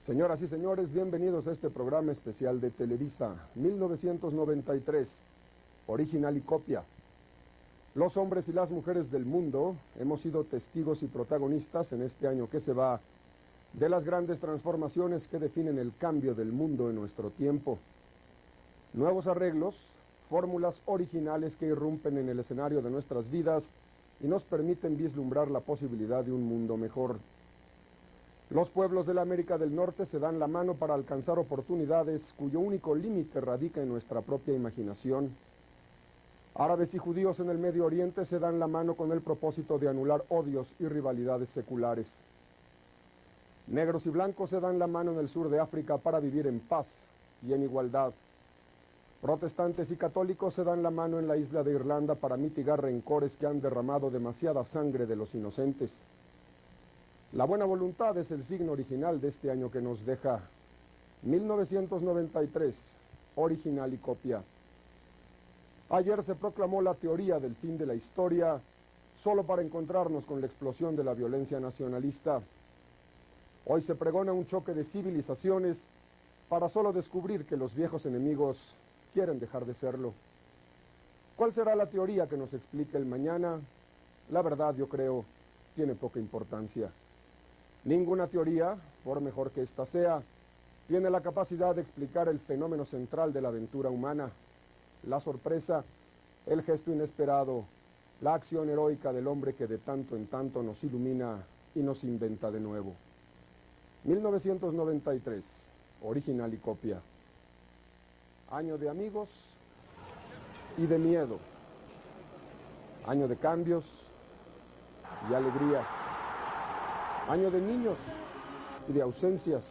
Señoras y señores, bienvenidos a este programa especial de Televisa, 1993, original y copia. Los hombres y las mujeres del mundo hemos sido testigos y protagonistas en este año que se va de las grandes transformaciones que definen el cambio del mundo en nuestro tiempo. Nuevos arreglos, fórmulas originales que irrumpen en el escenario de nuestras vidas y nos permiten vislumbrar la posibilidad de un mundo mejor. Los pueblos de la América del Norte se dan la mano para alcanzar oportunidades cuyo único límite radica en nuestra propia imaginación. Árabes y judíos en el Medio Oriente se dan la mano con el propósito de anular odios y rivalidades seculares. Negros y blancos se dan la mano en el sur de África para vivir en paz y en igualdad. Protestantes y católicos se dan la mano en la isla de Irlanda para mitigar rencores que han derramado demasiada sangre de los inocentes. La buena voluntad es el signo original de este año que nos deja 1993, original y copia. Ayer se proclamó la teoría del fin de la historia, solo para encontrarnos con la explosión de la violencia nacionalista. Hoy se pregona un choque de civilizaciones para solo descubrir que los viejos enemigos quieren dejar de serlo. ¿Cuál será la teoría que nos explique el mañana? La verdad, yo creo, tiene poca importancia. Ninguna teoría, por mejor que ésta sea, tiene la capacidad de explicar el fenómeno central de la aventura humana, la sorpresa, el gesto inesperado, la acción heroica del hombre que de tanto en tanto nos ilumina y nos inventa de nuevo. 1993, original y copia. Año de amigos y de miedo. Año de cambios y alegría. Año de niños y de ausencias.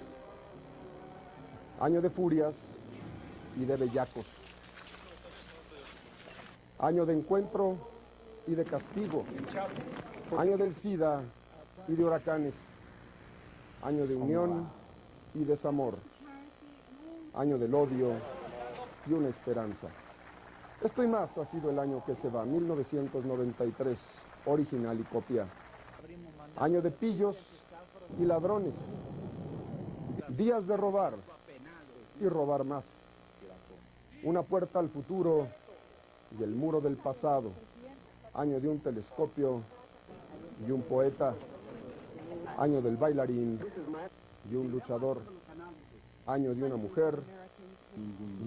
Año de furias y de bellacos. Año de encuentro y de castigo. Año del SIDA y de huracanes. Año de unión y desamor. Año del odio y una esperanza. Esto y más ha sido el año que se va, 1993, original y copia. Año de pillos y ladrones. Días de robar y robar más. Una puerta al futuro y el muro del pasado. Año de un telescopio y un poeta. Año del bailarín y un luchador. Año de una mujer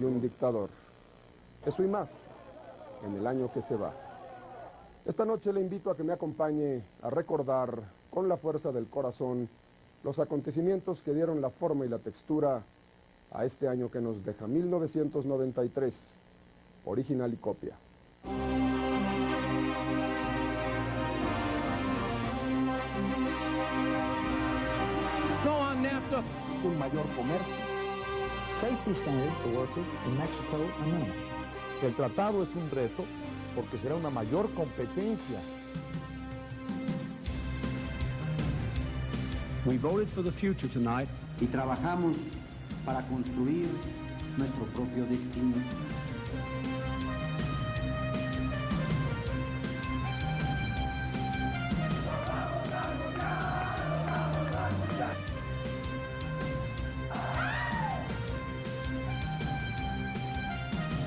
y un dictador. Eso y más en el año que se va. Esta noche le invito a que me acompañe a recordar con la fuerza del corazón los acontecimientos que dieron la forma y la textura a este año que nos deja, 1993, original y copia. Un mayor comercio. Safety standards for workers in Mexico and México. El tratado es un reto porque será una mayor competencia. We voted for the future tonight. Y trabajamos para construir nuestro propio destino.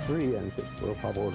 Ríanse, por favor.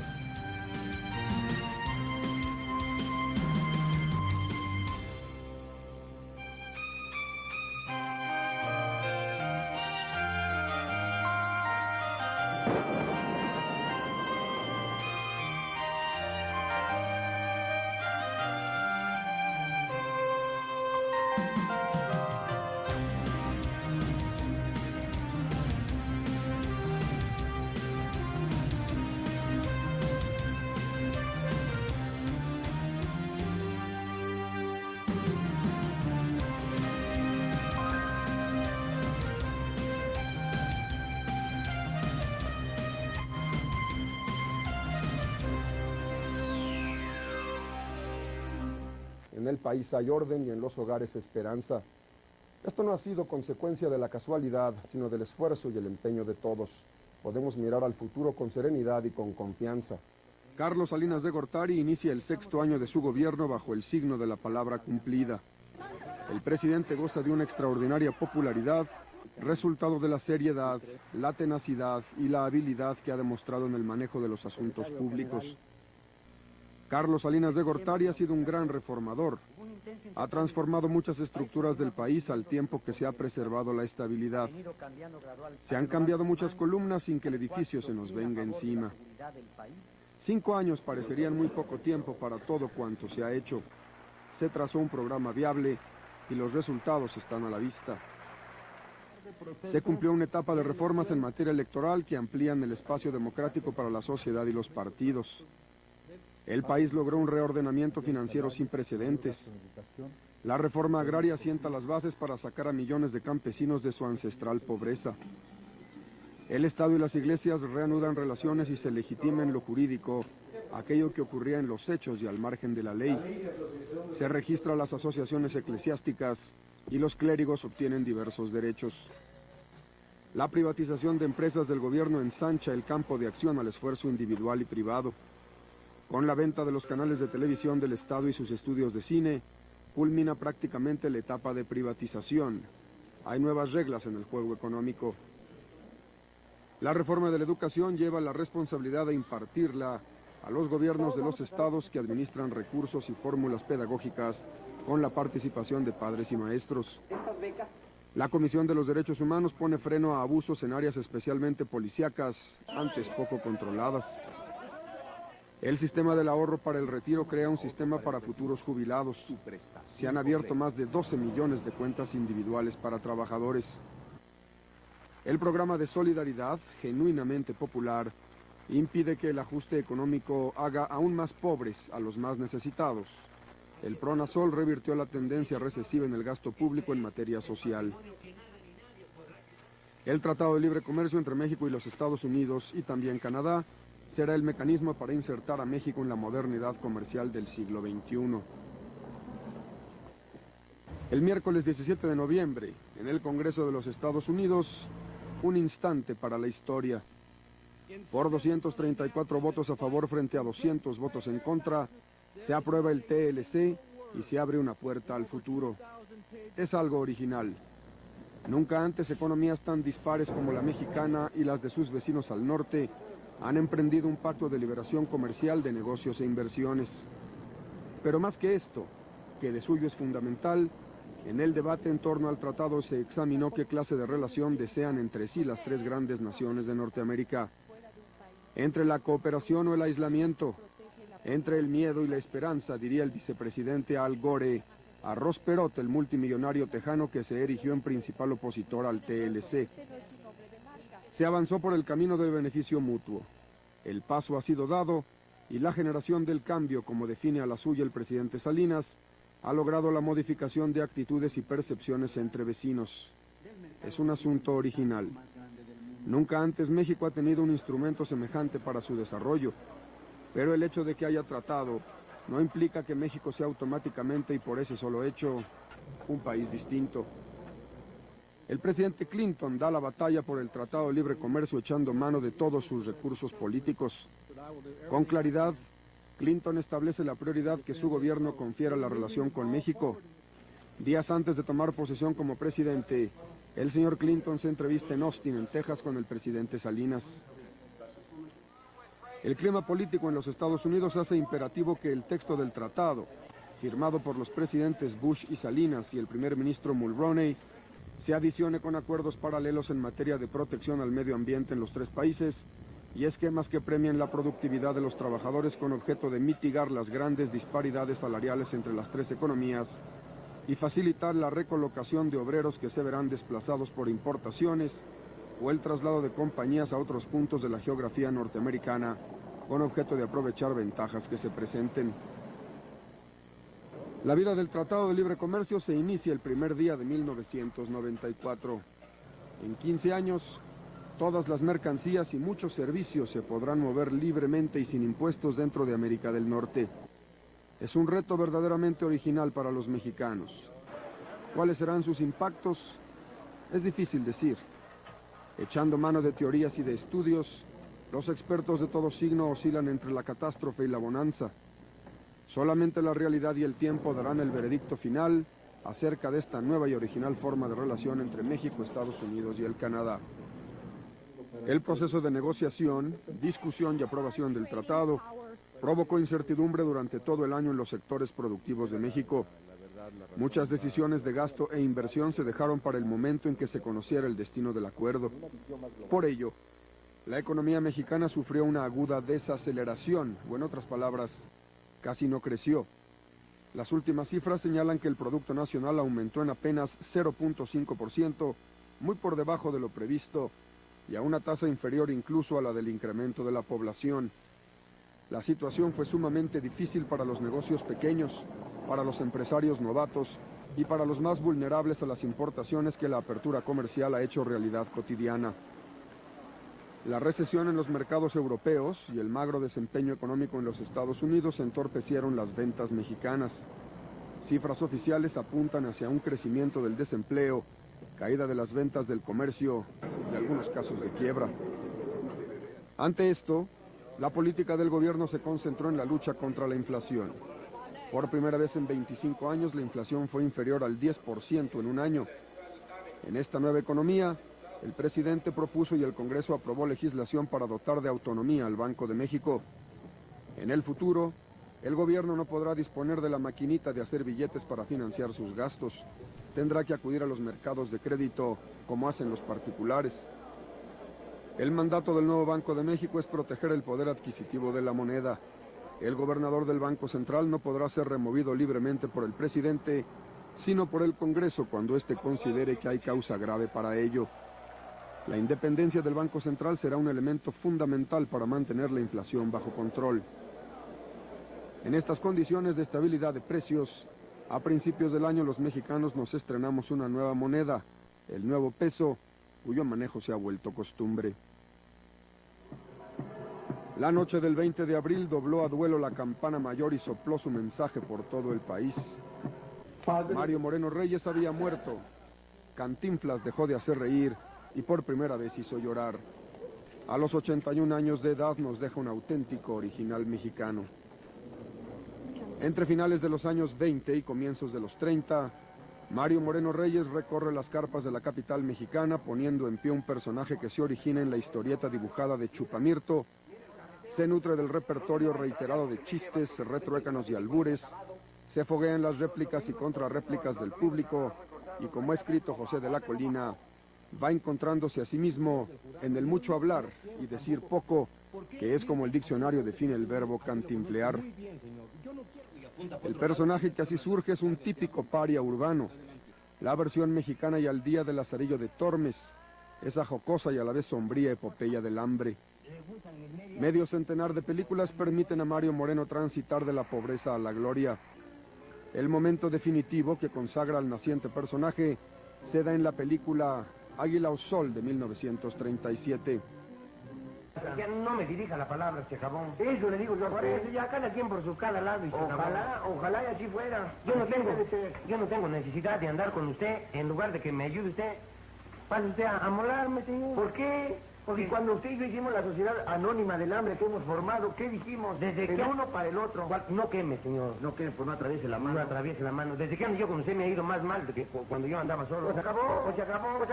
En el país hay orden y en los hogares esperanza. Esto no ha sido consecuencia de la casualidad, sino del esfuerzo y el empeño de todos. Podemos mirar al futuro con serenidad y con confianza. Carlos Salinas de Gortari inicia el 6º año de su gobierno bajo el signo de la palabra cumplida. El presidente goza de una extraordinaria popularidad resultado de la seriedad, la tenacidad y la habilidad que ha demostrado en el manejo de los asuntos públicos. Carlos Salinas de Gortari ha sido un gran reformador. Ha transformado muchas estructuras del país al tiempo que se ha preservado la estabilidad. Se han cambiado muchas columnas sin que el edificio se nos venga encima. 5 años parecerían muy poco tiempo para todo cuanto se ha hecho. Se trazó un programa viable y los resultados están a la vista. Se cumplió una etapa de reformas en materia electoral que amplían el espacio democrático para la sociedad y los partidos. El país logró un reordenamiento financiero sin precedentes. La reforma agraria sienta las bases para sacar a millones de campesinos de su ancestral pobreza. El Estado y las iglesias reanudan relaciones y se legitima en lo jurídico aquello que ocurría en los hechos y al margen de la ley. Se registra las asociaciones eclesiásticas y los clérigos obtienen diversos derechos. La privatización de empresas del gobierno ensancha el campo de acción al esfuerzo individual y privado. Con la venta de los canales de televisión del Estado y sus estudios de cine, culmina prácticamente la etapa de privatización. Hay nuevas reglas en el juego económico. La reforma de la educación lleva la responsabilidad de impartirla a los gobiernos de los estados que administran recursos y fórmulas pedagógicas con la participación de padres y maestros. La Comisión de los Derechos Humanos pone freno a abusos en áreas especialmente policíacas, antes poco controladas. El sistema del ahorro para el retiro crea un sistema para futuros jubilados. Se han abierto más de 12 millones de cuentas individuales para trabajadores. El programa de solidaridad, genuinamente popular, impide que el ajuste económico haga aún más pobres a los más necesitados. El Pronasol revirtió la tendencia recesiva en el gasto público en materia social. El Tratado de Libre Comercio entre México y los Estados Unidos y también Canadá será el mecanismo para insertar a México en la modernidad comercial del siglo XXI. El miércoles 17 de noviembre, en el Congreso de los Estados Unidos, un instante para la historia. Por 234 votos a favor frente a 200 votos en contra, se aprueba el TLC y se abre una puerta al futuro. Es algo original. Nunca antes economías tan dispares como la mexicana y las de sus vecinos al norte han emprendido un pacto de liberación comercial de negocios e inversiones. Pero más que esto, que de suyo es fundamental, en el debate en torno al tratado se examinó qué clase de relación desean entre sí las tres grandes naciones de Norteamérica. Entre la cooperación o el aislamiento, entre el miedo y la esperanza, diría el vicepresidente Al Gore, a Ross Perot, el multimillonario tejano que se erigió en principal opositor al TLC. Se avanzó por el camino del beneficio mutuo. El paso ha sido dado y la generación del cambio, como define a la suya el presidente Salinas, ha logrado la modificación de actitudes y percepciones entre vecinos. Es un asunto original. Nunca antes México ha tenido un instrumento semejante para su desarrollo, pero el hecho de que haya tratado no implica que México sea automáticamente y por ese solo hecho un país distinto. El presidente Clinton da la batalla por el Tratado de Libre Comercio echando mano de todos sus recursos políticos. Con claridad, Clinton establece la prioridad que su gobierno confiera a la relación con México. Días antes de tomar posesión como presidente, el señor Clinton se entrevista en Austin, en Texas, con el presidente Salinas. El clima político en los Estados Unidos hace imperativo que el texto del tratado, firmado por los presidentes Bush y Salinas y el primer ministro Mulroney, se adicione con acuerdos paralelos en materia de protección al medio ambiente en los tres países y esquemas que premien la productividad de los trabajadores con objeto de mitigar las grandes disparidades salariales entre las tres economías y facilitar la recolocación de obreros que se verán desplazados por importaciones o el traslado de compañías a otros puntos de la geografía norteamericana con objeto de aprovechar ventajas que se presenten. La vida del Tratado de Libre Comercio se inicia el primer día de 1994. En 15 años, todas las mercancías y muchos servicios se podrán mover libremente y sin impuestos dentro de América del Norte. Es un reto verdaderamente original para los mexicanos. ¿Cuáles serán sus impactos? Es difícil decir. Echando mano de teorías y de estudios, los expertos de todo signo oscilan entre la catástrofe y la bonanza. Solamente la realidad y el tiempo darán el veredicto final acerca de esta nueva y original forma de relación entre México, Estados Unidos y el Canadá. El proceso de negociación, discusión y aprobación del tratado provocó incertidumbre durante todo el año en los sectores productivos de México. Muchas decisiones de gasto e inversión se dejaron para el momento en que se conociera el destino del acuerdo. Por ello, la economía mexicana sufrió una aguda desaceleración, o en otras palabras, casi no creció. Las últimas cifras señalan que el Producto Nacional aumentó en apenas 0.5%, muy por debajo de lo previsto, y a una tasa inferior incluso a la del incremento de la población. La situación fue sumamente difícil para los negocios pequeños, para los empresarios novatos y para los más vulnerables a las importaciones que la apertura comercial ha hecho realidad cotidiana. La recesión en los mercados europeos y el magro desempeño económico en los Estados Unidos entorpecieron las ventas mexicanas. Cifras oficiales apuntan hacia un crecimiento del desempleo, caída de las ventas del comercio y algunos casos de quiebra. Ante esto, la política del gobierno se concentró en la lucha contra la inflación. Por primera vez en 25 años, la inflación fue inferior al 10% en un año. En esta nueva economía, el presidente propuso y el Congreso aprobó legislación para dotar de autonomía al Banco de México. En el futuro, el gobierno no podrá disponer de la maquinita de hacer billetes para financiar sus gastos. Tendrá que acudir a los mercados de crédito como hacen los particulares. El mandato del nuevo Banco de México es proteger el poder adquisitivo de la moneda. El gobernador del Banco Central no podrá ser removido libremente por el presidente, sino por el Congreso cuando éste considere que hay causa grave para ello. La independencia del Banco Central será un elemento fundamental para mantener la inflación bajo control. En estas condiciones de estabilidad de precios, a principios del año los mexicanos nos estrenamos una nueva moneda, el nuevo peso, cuyo manejo se ha vuelto costumbre. La noche del 20 de abril dobló a duelo la campana mayor y sopló su mensaje por todo el país. Mario Moreno Reyes había muerto. Cantinflas dejó de hacer reír y por primera vez hizo llorar. A los 81 años de edad nos deja un auténtico original mexicano. Entre finales de los años 20 y comienzos de los 30, Mario Moreno Reyes recorre las carpas de la capital mexicana poniendo en pie un personaje que se origina en la historieta dibujada de Chupamirto, se nutre del repertorio reiterado de chistes, retruécanos y albures, se foguea en las réplicas y contrarréplicas del público y, como ha escrito José de la Colina, va encontrándose a sí mismo en el mucho hablar y decir poco, que es como el diccionario define el verbo cantinflear. El personaje que así surge es un típico paria urbano, la versión mexicana y al día del Lazarillo de Tormes, esa jocosa y a la vez sombría epopeya del hambre. Medio centenar de películas permiten a Mario Moreno transitar de la pobreza a la gloria. El momento definitivo que consagra al naciente personaje se da en la película Águila o Sol de 1937. Ya no me dirija la palabra, Chejabón. Eso le digo yo a usted. Ya cada quien por su cada lado. Y ojalá y así fuera. Yo no tengo necesidad de andar con usted. En lugar de que me ayude usted, pase usted a molarme, señor. ¿Por qué? Porque cuando usted y yo hicimos la sociedad anónima del hambre que hemos formado, ¿qué dijimos? Desde que uno para el otro. No queme, señor. No queme, pues no atraviese la mano. No atraviese la mano. Desde que ando yo con usted me ha ido más mal de que cuando yo andaba solo. Pues se acabó.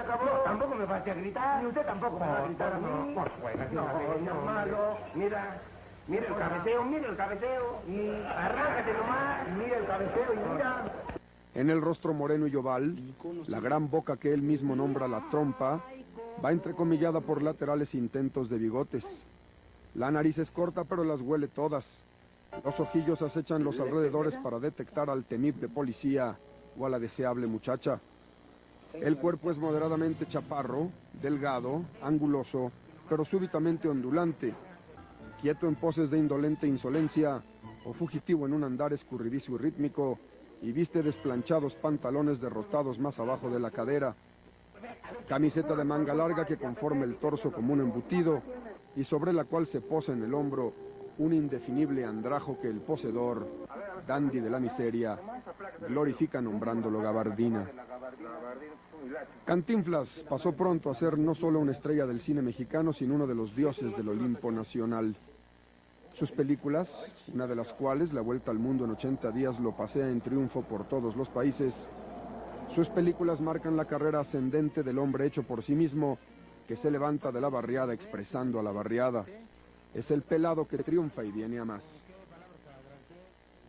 Tampoco me falte a gritar. Ni usted tampoco me va a gritar a mí. No, malo. Mira el cabeceo. Y arráncate nomás. Mira el cabeceo y mira. En el rostro moreno y oval, la gran boca que él mismo nombra la trompa, va entrecomillada por laterales intentos de bigotes. La nariz es corta, pero las huele todas. Los ojillos acechan los alrededores para detectar al temible policía o a la deseable muchacha. El cuerpo es moderadamente chaparro, delgado, anguloso, pero súbitamente ondulante, quieto en poses de indolente insolencia o fugitivo en un andar escurridizo y rítmico, y viste desplanchados pantalones derrotados más abajo de la cadera, camiseta de manga larga que conforma el torso como un embutido y sobre la cual se posa en el hombro un indefinible andrajo que el poseedor, dandy de la miseria, glorifica nombrándolo gabardina. Cantinflas pasó pronto a ser no solo una estrella del cine mexicano, sino uno de los dioses del Olimpo nacional. Sus películas, una de las cuales, La Vuelta al Mundo en 80 días, lo pasea en triunfo por todos los países, Sus películas marcan la carrera ascendente del hombre hecho por sí mismo, que se levanta de la barriada expresando a la barriada. Es el pelado que triunfa y viene a más.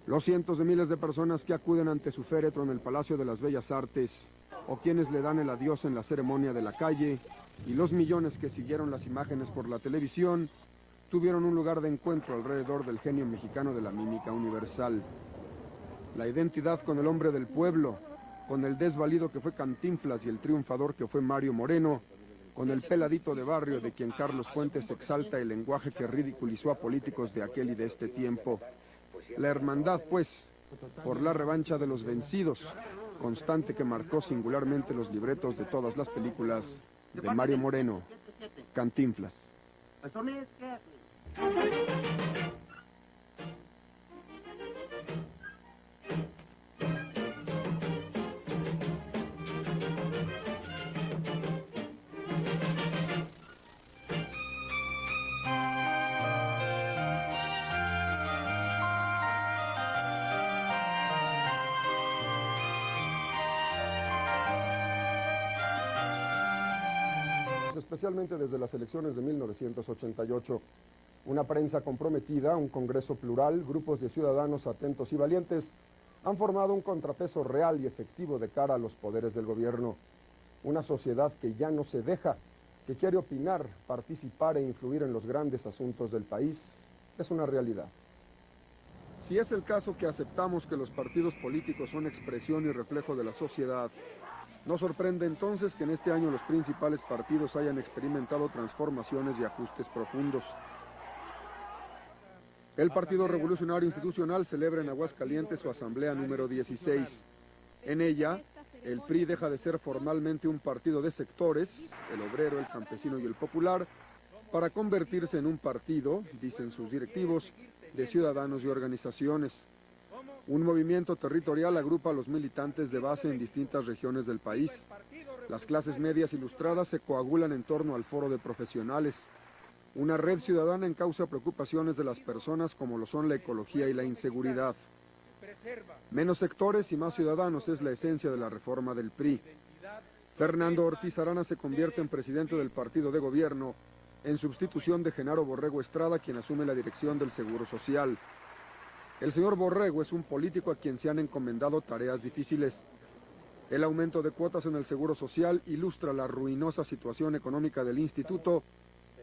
Los cientos de miles de personas que acuden ante su féretro en el Palacio de las Bellas Artes, o quienes le dan el adiós en la ceremonia de la calle, y los millones que siguieron las imágenes por la televisión, tuvieron un lugar de encuentro alrededor del genio mexicano de la mímica universal. La identidad con el hombre del pueblo, con el desvalido que fue Cantinflas y el triunfador que fue Mario Moreno, con el peladito de barrio de quien Carlos Fuentes exalta el lenguaje que ridiculizó a políticos de aquel y de este tiempo. La hermandad, pues, por la revancha de los vencidos, constante que marcó singularmente los libretos de todas las películas de Mario Moreno, Cantinflas. Especialmente desde las elecciones de 1988. Una prensa comprometida, un Congreso plural, grupos de ciudadanos atentos y valientes han formado un contrapeso real y efectivo de cara a los poderes del gobierno. Una sociedad que ya no se deja, que quiere opinar, participar e influir en los grandes asuntos del país, es una realidad. Si es el caso que aceptamos que los partidos políticos son expresión y reflejo de la sociedad, no sorprende entonces que en este año los principales partidos hayan experimentado transformaciones y ajustes profundos. El Partido Revolucionario Institucional celebra en Aguascalientes su asamblea número 16. En ella, el PRI deja de ser formalmente un partido de sectores, el obrero, el campesino y el popular, para convertirse en un partido, dicen sus directivos, de ciudadanos y organizaciones. Un movimiento territorial agrupa a los militantes de base en distintas regiones del país. Las clases medias ilustradas se coagulan en torno al foro de profesionales. Una red ciudadana encausa preocupaciones de las personas como lo son la ecología y la inseguridad. Menos sectores y más ciudadanos es la esencia de la reforma del PRI. Fernando Ortiz Arana se convierte en presidente del partido de gobierno, en sustitución de Genaro Borrego Estrada, quien asume la dirección del Seguro Social. El señor Borrego es un político a quien se han encomendado tareas difíciles. El aumento de cuotas en el Seguro Social ilustra la ruinosa situación económica del instituto,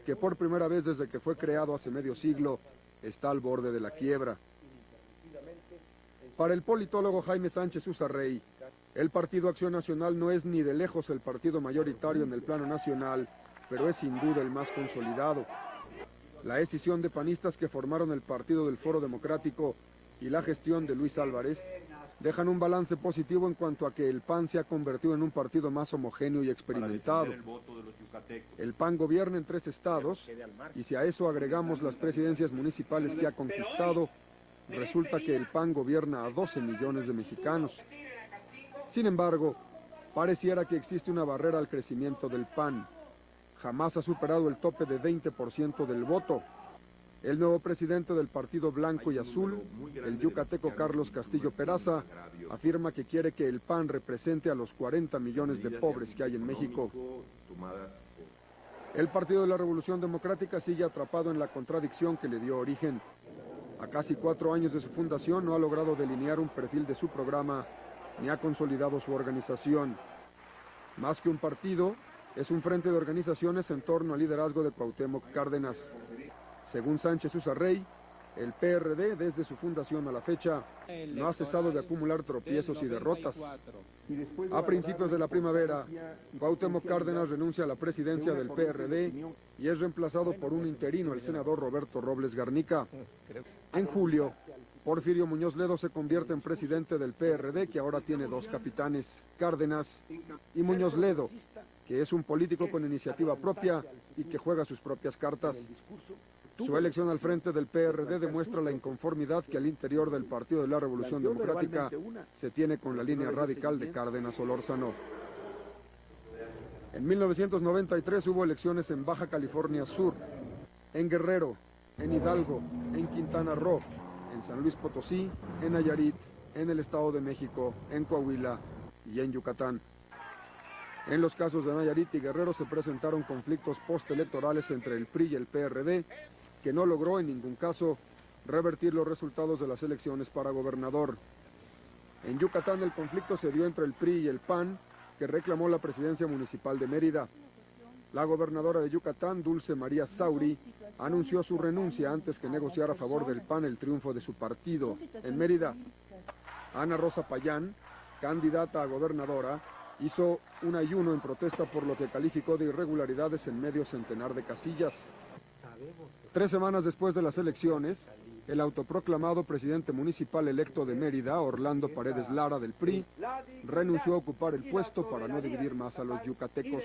que por primera vez desde que fue creado hace medio siglo, está al borde de la quiebra. Para el politólogo Jaime Sánchez Uzarrey, el Partido Acción Nacional no es ni de lejos el partido mayoritario en el plano nacional, pero es sin duda el más consolidado. La escisión de panistas que formaron el Partido del Foro Democrático y la gestión de Luis Álvarez dejan un balance positivo en cuanto a que el PAN se ha convertido en un partido más homogéneo y experimentado. El PAN gobierna en 3 estados y si a eso agregamos las presidencias municipales que ha conquistado, resulta que el PAN gobierna a 12 millones de mexicanos. Sin embargo, pareciera que existe una barrera al crecimiento del PAN. Jamás ha superado el tope de 20% del voto. El nuevo presidente del Partido Blanco y Azul, el yucateco Carlos Castillo Peraza, afirma que quiere que el PAN represente a los 40 millones de pobres que hay en México. El Partido de la Revolución Democrática sigue atrapado en la contradicción que le dio origen. A casi 4 años de su fundación no ha logrado delinear un perfil de su programa ni ha consolidado su organización. Más que un partido, es un frente de organizaciones en torno al liderazgo de Cuauhtémoc Cárdenas. Según Sánchez Uzarrey, el PRD desde su fundación a la fecha no ha cesado de acumular tropiezos y derrotas. A principios de la primavera, Cuauhtémoc Cárdenas renuncia a la presidencia del PRD y es reemplazado por un interino, el senador Roberto Robles Garnica. En julio, Porfirio Muñoz Ledo se convierte en presidente del PRD, que ahora tiene 2 capitanes, Cárdenas y Muñoz Ledo, que es un político con iniciativa propia y que juega sus propias cartas. Su elección al frente del PRD demuestra la inconformidad que al interior del Partido de la Revolución Democrática se tiene con la línea radical de Cárdenas Solórzano. En 1993 hubo elecciones en Baja California Sur, en Guerrero, en Hidalgo, en Quintana Roo, en San Luis Potosí, en Nayarit, en el Estado de México, en Coahuila y en Yucatán. En los casos de Nayarit y Guerrero se presentaron conflictos postelectorales entre el PRI y el PRD, que no logró en ningún caso revertir los resultados de las elecciones para gobernador. En Yucatán el conflicto se dio entre el PRI y el PAN, que reclamó la presidencia municipal de Mérida. La gobernadora de Yucatán, Dulce María Sauri, anunció su renuncia antes que negociar a favor del PAN el triunfo de su partido. En Mérida, Ana Rosa Payán, candidata a gobernadora, hizo un ayuno en protesta por lo que calificó de irregularidades en medio centenar de casillas. 3 semanas después de las elecciones, el autoproclamado presidente municipal electo de Mérida, Orlando Paredes Lara del PRI, renunció a ocupar el puesto para no dividir más a los yucatecos.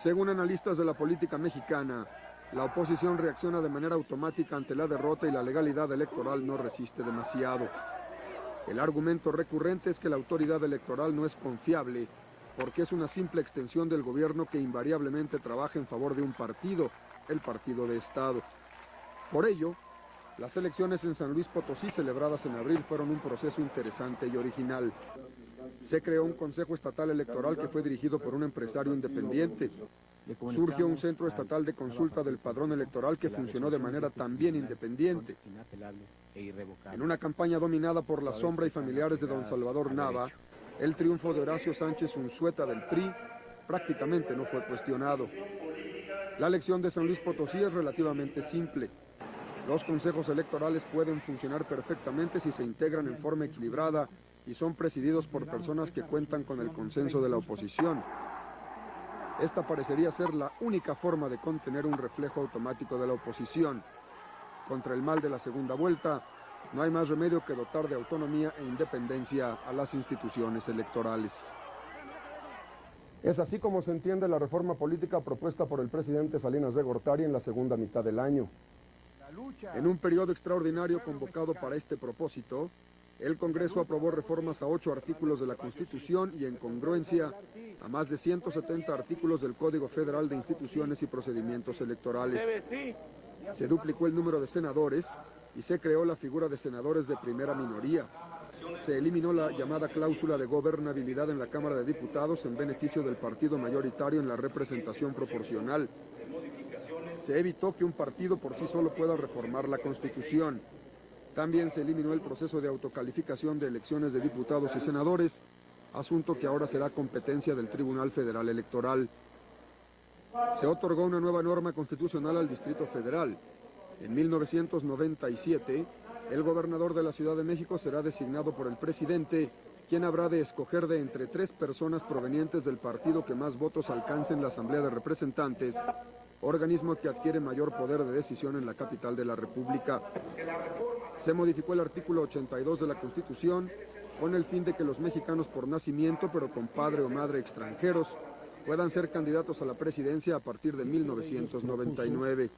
Según analistas de la política mexicana, la oposición reacciona de manera automática ante la derrota y la legalidad electoral no resiste demasiado. El argumento recurrente es que la autoridad electoral no es confiable porque es una simple extensión del gobierno que invariablemente trabaja en favor de un partido, el partido de Estado. Por ello, las elecciones en San Luis Potosí celebradas en abril fueron un proceso interesante y original. Se creó un Consejo Estatal Electoral que fue dirigido por un empresario independiente. Surgió un Centro Estatal de Consulta del Padrón Electoral que funcionó de manera también independiente. En una campaña dominada por la sombra y familiares de don Salvador Nava, el triunfo de Horacio Sánchez Unzueta del PRI prácticamente no fue cuestionado. La elección de San Luis Potosí es relativamente simple. Los consejos electorales pueden funcionar perfectamente si se integran en forma equilibrada y son presididos por personas que cuentan con el consenso de la oposición. Esta parecería ser la única forma de contener un reflejo automático de la oposición. Contra el mal de la segunda vuelta, no hay más remedio que dotar de autonomía e independencia a las instituciones electorales. Es así como se entiende la reforma política propuesta por el presidente Salinas de Gortari en la segunda mitad del año. En un periodo extraordinario convocado para este propósito, el Congreso aprobó reformas a 8 artículos de la Constitución y en congruencia a más de 170 artículos del Código Federal de Instituciones y Procedimientos Electorales. Se duplicó el número de senadores y se creó la figura de senadores de primera minoría. Se eliminó la llamada cláusula de gobernabilidad en la Cámara de Diputados en beneficio del partido mayoritario en la representación proporcional. Se evitó que un partido por sí solo pueda reformar la Constitución. También se eliminó el proceso de autocalificación de elecciones de diputados y senadores, asunto que ahora será competencia del Tribunal Federal Electoral. Se otorgó una nueva norma constitucional al Distrito Federal. En 1997, el gobernador de la Ciudad de México será designado por el presidente, quien habrá de escoger de entre 3 personas provenientes del partido que más votos alcance en la Asamblea de Representantes, organismo que adquiere mayor poder de decisión en la capital de la República. Se modificó el artículo 82 de la Constitución con el fin de que los mexicanos por nacimiento, pero con padre o madre extranjeros, puedan ser candidatos a la presidencia a partir de 1999.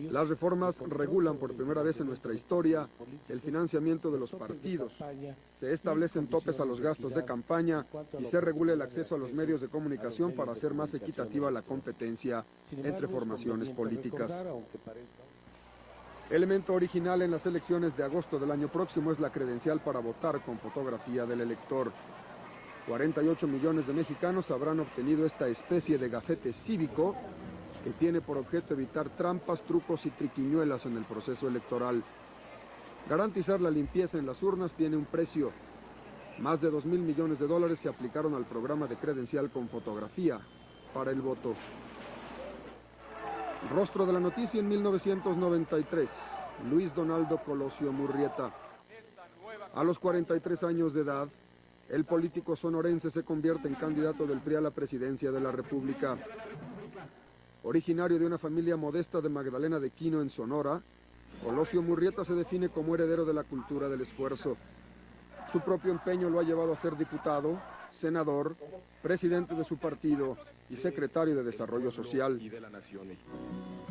Las reformas regulan por primera vez en nuestra historia el financiamiento de los partidos. Se establecen topes a los gastos de campaña y se regula el acceso a los medios de comunicación para hacer más equitativa la competencia entre formaciones políticas. Elemento original en las elecciones de agosto del año próximo es la credencial para votar con fotografía del elector. 48 millones de mexicanos habrán obtenido esta especie de gafete cívico que tiene por objeto evitar trampas, trucos y triquiñuelas en el proceso electoral. Garantizar la limpieza en las urnas tiene un precio. Más de $2,000 millones se aplicaron al programa de credencial con fotografía para el voto. Rostro de la noticia en 1993, Luis Donaldo Colosio Murrieta. A los 43 años de edad, el político sonorense se convierte en candidato del PRI a la presidencia de la República. Originario de una familia modesta de Magdalena de Quino en Sonora, Colosio Murrieta se define como heredero de la cultura del esfuerzo. Su propio empeño lo ha llevado a ser diputado, senador, presidente de su partido y secretario de Desarrollo Social.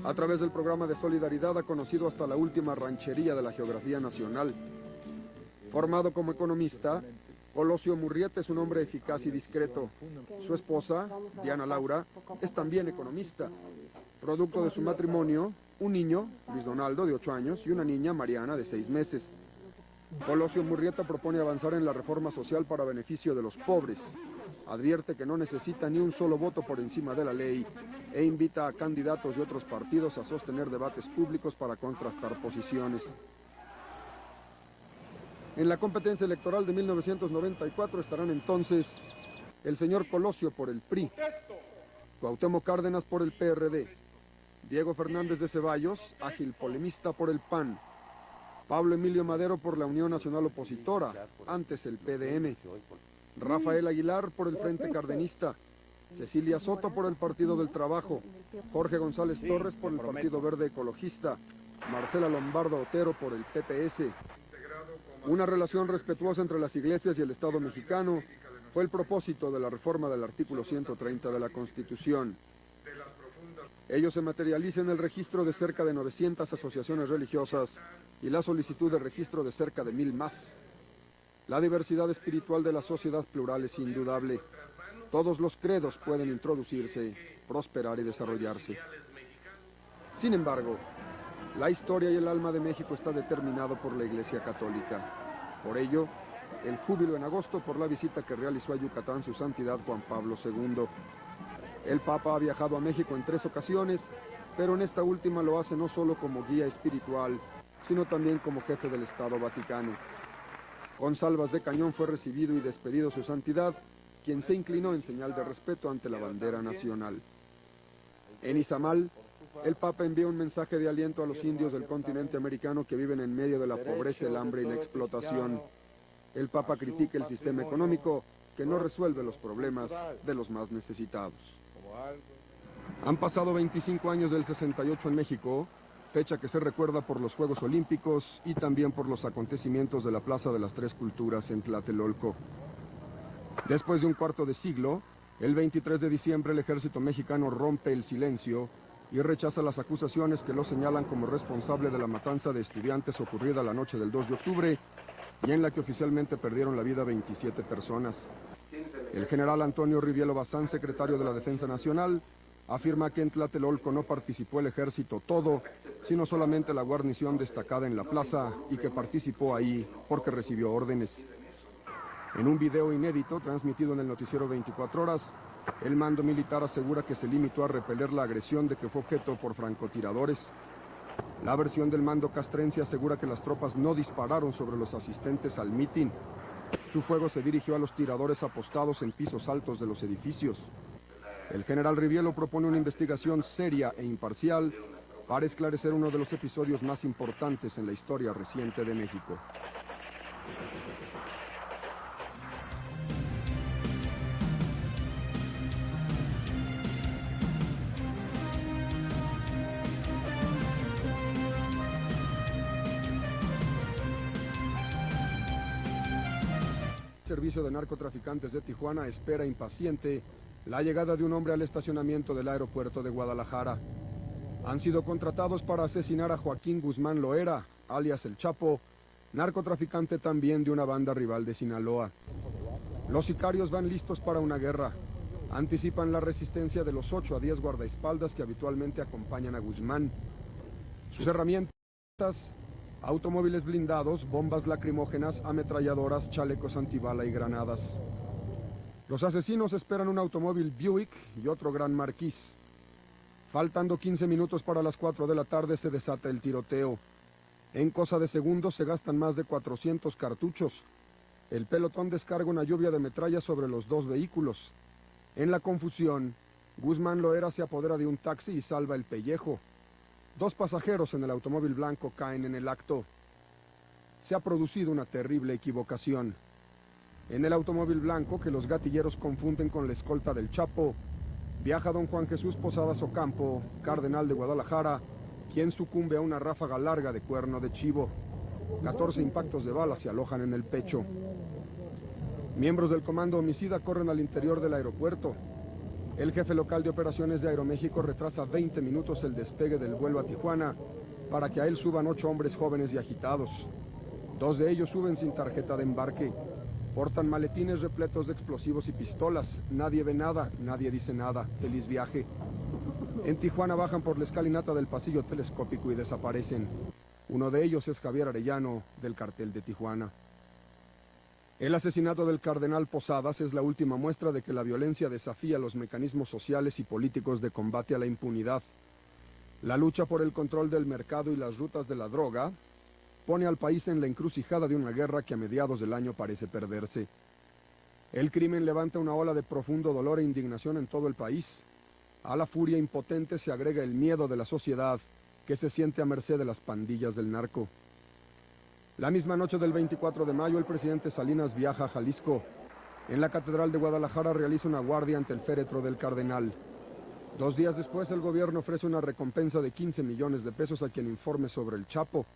A través del programa de solidaridad ha conocido hasta la última ranchería de la geografía nacional. Formado como economista, Colosio Murrieta es un hombre eficaz y discreto. Su esposa, Diana Laura, es también economista. Producto de su matrimonio, un niño, Luis Donaldo, de 8 años, y una niña, Mariana, de 6 meses. Colosio Murrieta propone avanzar en la reforma social para beneficio de los pobres. Advierte que no necesita ni un solo voto por encima de la ley e invita a candidatos de otros partidos a sostener debates públicos para contrastar posiciones. En la competencia electoral de 1994 estarán entonces el señor Colosio por el PRI, Cuauhtémoc Cárdenas por el PRD, Diego Fernández de Ceballos, ágil polemista, por el PAN, Pablo Emilio Madero por la Unión Nacional Opositora, antes el PDM, Rafael Aguilar por el Frente Cardenista, Cecilia Soto por el Partido del Trabajo, Jorge González Torres por el Partido Verde Ecologista, Marcela Lombardo Otero por el PPS. Una relación respetuosa entre las iglesias y el Estado mexicano fue el propósito de la reforma del artículo 130 de la Constitución. Ello se materializa en el registro de cerca de 900 asociaciones religiosas y la solicitud de registro de cerca de 1000 más. La diversidad espiritual de la sociedad plural es indudable. Todos los credos pueden introducirse, prosperar y desarrollarse. Sin embargo, la historia y el alma de México está determinado por la Iglesia Católica. Por ello, el júbilo en agosto por la visita que realizó a Yucatán su Santidad Juan Pablo II. El Papa ha viajado a México en 3 ocasiones, pero en esta última lo hace no solo como guía espiritual, sino también como jefe del Estado Vaticano. Con salvas de cañón fue recibido y despedido su Santidad, quien se inclinó en señal de respeto ante la bandera nacional. En Izamal, el Papa envía un mensaje de aliento a los indios del continente americano que viven en medio de la pobreza, el hambre y la explotación. El Papa critica el sistema económico que no resuelve los problemas de los más necesitados. Han pasado 25 años del 68 en México, fecha que se recuerda por los Juegos Olímpicos y también por los acontecimientos de la Plaza de las Tres Culturas en Tlatelolco. Después de un cuarto de siglo, el 23 de diciembre el ejército mexicano rompe el silencio y rechaza las acusaciones que lo señalan como responsable de la matanza de estudiantes ocurrida la noche del 2 de octubre y en la que oficialmente perdieron la vida 27 personas. El general Antonio Rivielo Bazán, secretario de la Defensa Nacional, afirma que en Tlatelolco no participó el ejército todo, sino solamente la guarnición destacada en la plaza y que participó ahí porque recibió órdenes. En un video inédito transmitido en el noticiero 24 horas, el mando militar asegura que se limitó a repeler la agresión de que fue objeto por francotiradores. La versión del mando castrense asegura que las tropas no dispararon sobre los asistentes al mitin. Su fuego se dirigió a los tiradores apostados en pisos altos de los edificios. El general Rivielo propone una investigación seria e imparcial para esclarecer uno de los episodios más importantes en la historia reciente de México. El Servicio de Narcotraficantes de Tijuana espera impaciente la llegada de un hombre al estacionamiento del aeropuerto de Guadalajara. Han sido contratados para asesinar a Joaquín Guzmán Loera, alias El Chapo, narcotraficante también de una banda rival de Sinaloa. Los sicarios van listos para una guerra. Anticipan la resistencia de los 8 a 10 guardaespaldas que habitualmente acompañan a Guzmán. Sus herramientas: automóviles blindados, bombas lacrimógenas, ametralladoras, chalecos antibala y granadas. Los asesinos esperan un automóvil Buick y otro Gran Marquis. Faltando 15 minutos para las 4 de la tarde se desata el tiroteo. En cosa de segundos se gastan más de 400 cartuchos. El pelotón descarga una lluvia de metralla sobre los 2 vehículos. En la confusión, Guzmán Loera se apodera de un taxi y salva el pellejo. 2 pasajeros en el automóvil blanco caen en el acto. Se ha producido una terrible equivocación. En el automóvil blanco, que los gatilleros confunden con la escolta del Chapo, viaja don Juan Jesús Posadas Ocampo, cardenal de Guadalajara, quien sucumbe a una ráfaga larga de cuerno de chivo. 14 impactos de bala se alojan en el pecho. Miembros del comando homicida corren al interior del aeropuerto. El jefe local de operaciones de Aeroméxico retrasa 20 minutos el despegue del vuelo a Tijuana para que a él suban 8 hombres jóvenes y agitados. 2 de ellos suben sin tarjeta de embarque. Portan maletines repletos de explosivos y pistolas. Nadie ve nada, nadie dice nada. Feliz viaje. En Tijuana bajan por la escalinata del pasillo telescópico y desaparecen. Uno de ellos es Javier Arellano, del Cartel de Tijuana. El asesinato del cardenal Posadas es la última muestra de que la violencia desafía los mecanismos sociales y políticos de combate a la impunidad. La lucha por el control del mercado y las rutas de la droga pone al país en la encrucijada de una guerra que a mediados del año parece perderse. El crimen levanta una ola de profundo dolor e indignación en todo el país. A la furia impotente se agrega el miedo de la sociedad que se siente a merced de las pandillas del narco. La misma noche del 24 de mayo, el presidente Salinas viaja a Jalisco. En la Catedral de Guadalajara realiza una guardia ante el féretro del cardenal. 2 días después, el gobierno ofrece una recompensa de 15 millones de pesos a quien informe sobre el Chapo.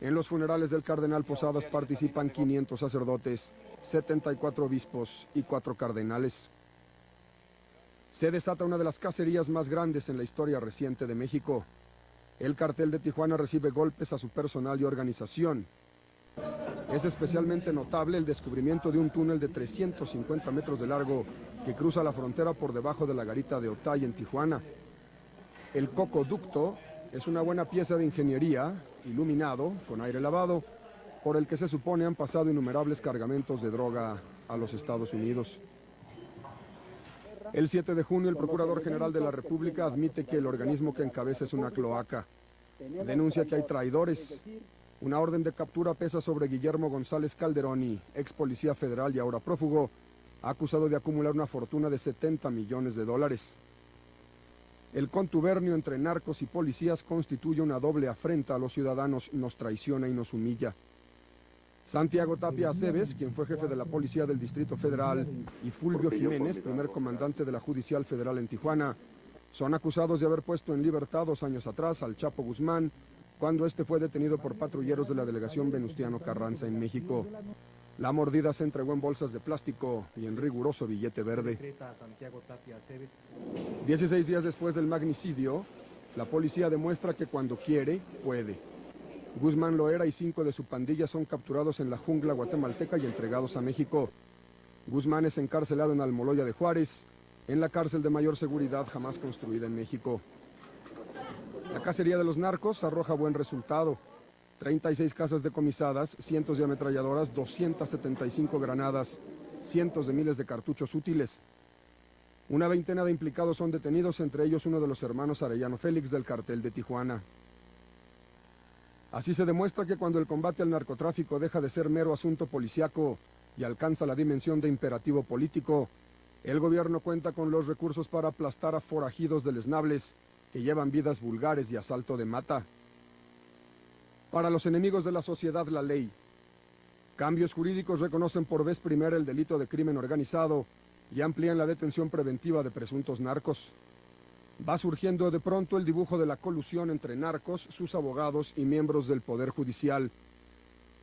En los funerales del cardenal Posadas participan 500 sacerdotes, 74 obispos y 4 cardenales. Se desata una de las cacerías más grandes en la historia reciente de México. El Cartel de Tijuana recibe golpes a su personal y organización. Es especialmente notable el descubrimiento de un túnel de 350 metros de largo que cruza la frontera por debajo de la garita de Otay en Tijuana. El cocoducto es una buena pieza de ingeniería, iluminado, con aire lavado, por el que se supone han pasado innumerables cargamentos de droga a los Estados Unidos. El 7 de junio, el Procurador General de la República admite que el organismo que encabeza es una cloaca. Denuncia que hay traidores. Una orden de captura pesa sobre Guillermo González Calderoni, ex policía federal y ahora prófugo, acusado de acumular una fortuna de 70 millones de dólares. El contubernio entre narcos y policías constituye una doble afrenta a los ciudadanos, nos traiciona y nos humilla. Santiago Tapia Aceves, quien fue jefe de la Policía del Distrito Federal, y Fulvio Jiménez, primer comandante de la Judicial Federal en Tijuana, son acusados de haber puesto en libertad 2 años atrás al Chapo Guzmán, cuando este fue detenido por patrulleros de la delegación Venustiano Carranza en México. La mordida se entregó en bolsas de plástico y en riguroso billete verde. 16 días después del magnicidio, la policía demuestra que cuando quiere, puede. Guzmán Loera y 5 de su pandilla son capturados en la jungla guatemalteca y entregados a México. Guzmán es encarcelado en Almoloya de Juárez, en la cárcel de mayor seguridad jamás construida en México. La cacería de los narcos arroja buen resultado. 36 casas decomisadas, cientos de ametralladoras, 275 granadas, cientos de miles de cartuchos útiles. Una veintena de implicados son detenidos, entre ellos uno de los hermanos Arellano Félix del Cartel de Tijuana. Así se demuestra que cuando el combate al narcotráfico deja de ser mero asunto policiaco y alcanza la dimensión de imperativo político, el gobierno cuenta con los recursos para aplastar a forajidos deleznables que llevan vidas vulgares y asalto de mata. Para los enemigos de la sociedad, la ley. Cambios jurídicos reconocen por vez primera el delito de crimen organizado y amplían la detención preventiva de presuntos narcos. Va surgiendo de pronto el dibujo de la colusión entre narcos, sus abogados y miembros del Poder Judicial.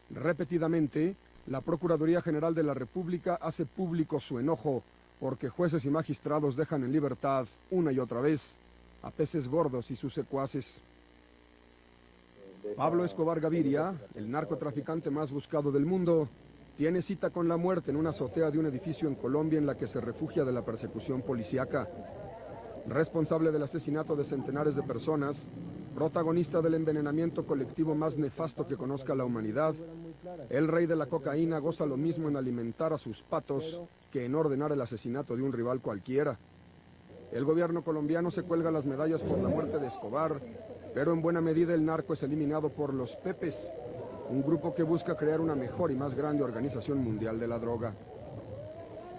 Repetidamente, la Procuraduría General de la República hace público su enojo porque jueces y magistrados dejan en libertad, una y otra vez, a peces gordos y sus secuaces. Pablo Escobar Gaviria, el narcotraficante más buscado del mundo, tiene cita con la muerte en una azotea de un edificio en Colombia en la que se refugia de la persecución policíaca. Responsable del asesinato de centenares de personas, protagonista del envenenamiento colectivo más nefasto que conozca la humanidad, el rey de la cocaína goza lo mismo en alimentar a sus patos que en ordenar el asesinato de un rival cualquiera. El gobierno colombiano se cuelga las medallas por la muerte de Escobar, pero en buena medida el narco es eliminado por los Pepes, un grupo que busca crear una mejor y más grande organización mundial de la droga.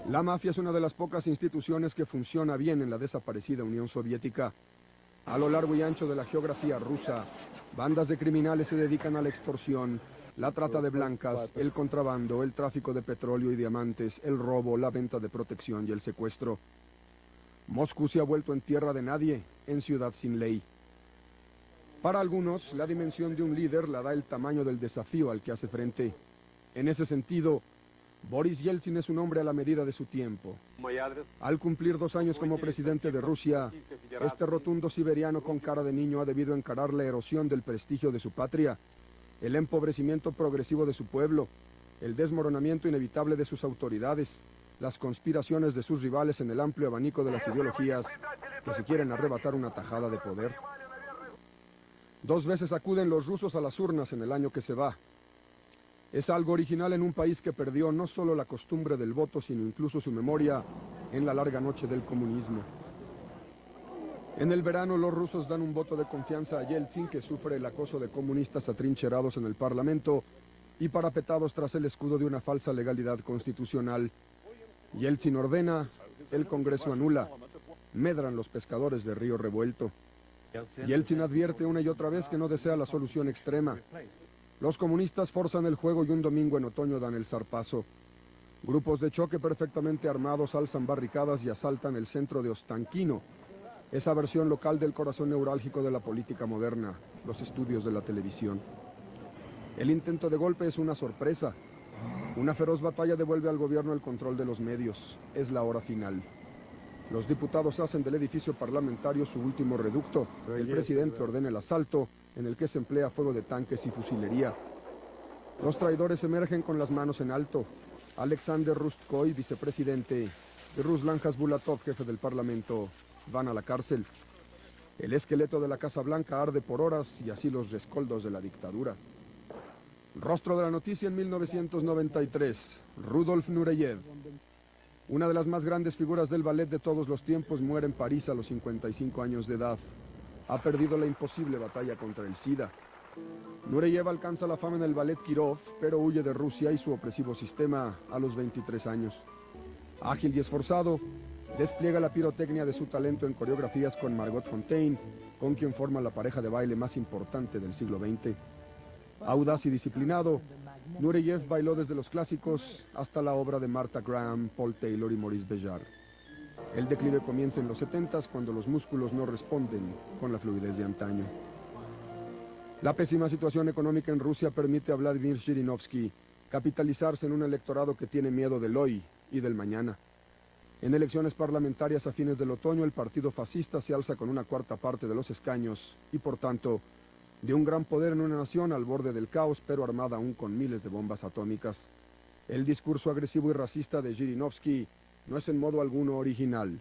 La mafia es una de las pocas instituciones que funciona bien en la desaparecida Unión Soviética. A lo largo y ancho de la geografía rusa, bandas de criminales se dedican a la extorsión, la trata de blancas, el contrabando, el tráfico de petróleo y diamantes, el robo, la venta de protección y el secuestro. Moscú se ha vuelto en tierra de nadie, en ciudad sin ley. Para algunos, la dimensión de un líder la da el tamaño del desafío al que hace frente. En ese sentido, Boris Yeltsin es un hombre a la medida de su tiempo. Al cumplir 2 años como presidente de Rusia, este rotundo siberiano con cara de niño ha debido encarar la erosión del prestigio de su patria, el empobrecimiento progresivo de su pueblo, el desmoronamiento inevitable de sus autoridades, las conspiraciones de sus rivales en el amplio abanico de las ideologías que se quieren arrebatar una tajada de poder. 2 veces acuden los rusos a las urnas en el año que se va. Es algo original en un país que perdió no solo la costumbre del voto, sino incluso su memoria en la larga noche del comunismo. En el verano los rusos dan un voto de confianza a Yeltsin, que sufre el acoso de comunistas atrincherados en el Parlamento y parapetados tras el escudo de una falsa legalidad constitucional. Yeltsin ordena, el Congreso anula, medran los pescadores de Río Revuelto. Yeltsin advierte una y otra vez que no desea la solución extrema. Los comunistas forzan el juego y un domingo en otoño dan el zarpazo. Grupos de choque perfectamente armados alzan barricadas y asaltan el centro de Ostankino, esa versión local del corazón neurálgico de la política moderna, los estudios de la televisión. El intento de golpe es una sorpresa. Una feroz batalla devuelve al gobierno el control de los medios. Es la hora final. Los diputados hacen del edificio parlamentario su último reducto. El presidente ordena el asalto, en el que se emplea fuego de tanques y fusilería. Los traidores emergen con las manos en alto. Alexander Rustkoy, vicepresidente, y Ruslan Hasbulatov, jefe del parlamento, van a la cárcel. El esqueleto de la Casa Blanca arde por horas y así los rescoldos de la dictadura. Rostro de la noticia en 1993, Rudolf Nureyev. Una de las más grandes figuras del ballet de todos los tiempos muere en París a los 55 años de edad. Ha perdido la imposible batalla contra el SIDA. Nureyev alcanza la fama en el ballet Kirov, pero huye de Rusia y su opresivo sistema a los 23 años. Ágil y esforzado, despliega la pirotecnia de su talento en coreografías con Margot Fonteyn, con quien forma la pareja de baile más importante del siglo XX. Audaz y disciplinado, Nureyev bailó desde los clásicos hasta la obra de Martha Graham, Paul Taylor y Maurice Béjart. El declive comienza en los 70s, cuando los músculos no responden con la fluidez de antaño. La pésima situación económica en Rusia permite a Vladimir Zhirinovsky capitalizarse en un electorado que tiene miedo del hoy y del mañana. En elecciones parlamentarias a fines del otoño, el partido fascista se alza con 1/4 parte de los escaños y, por tanto, de un gran poder en una nación al borde del caos, pero armada aún con miles de bombas atómicas. El discurso agresivo y racista de Zhirinovsky no es en modo alguno original.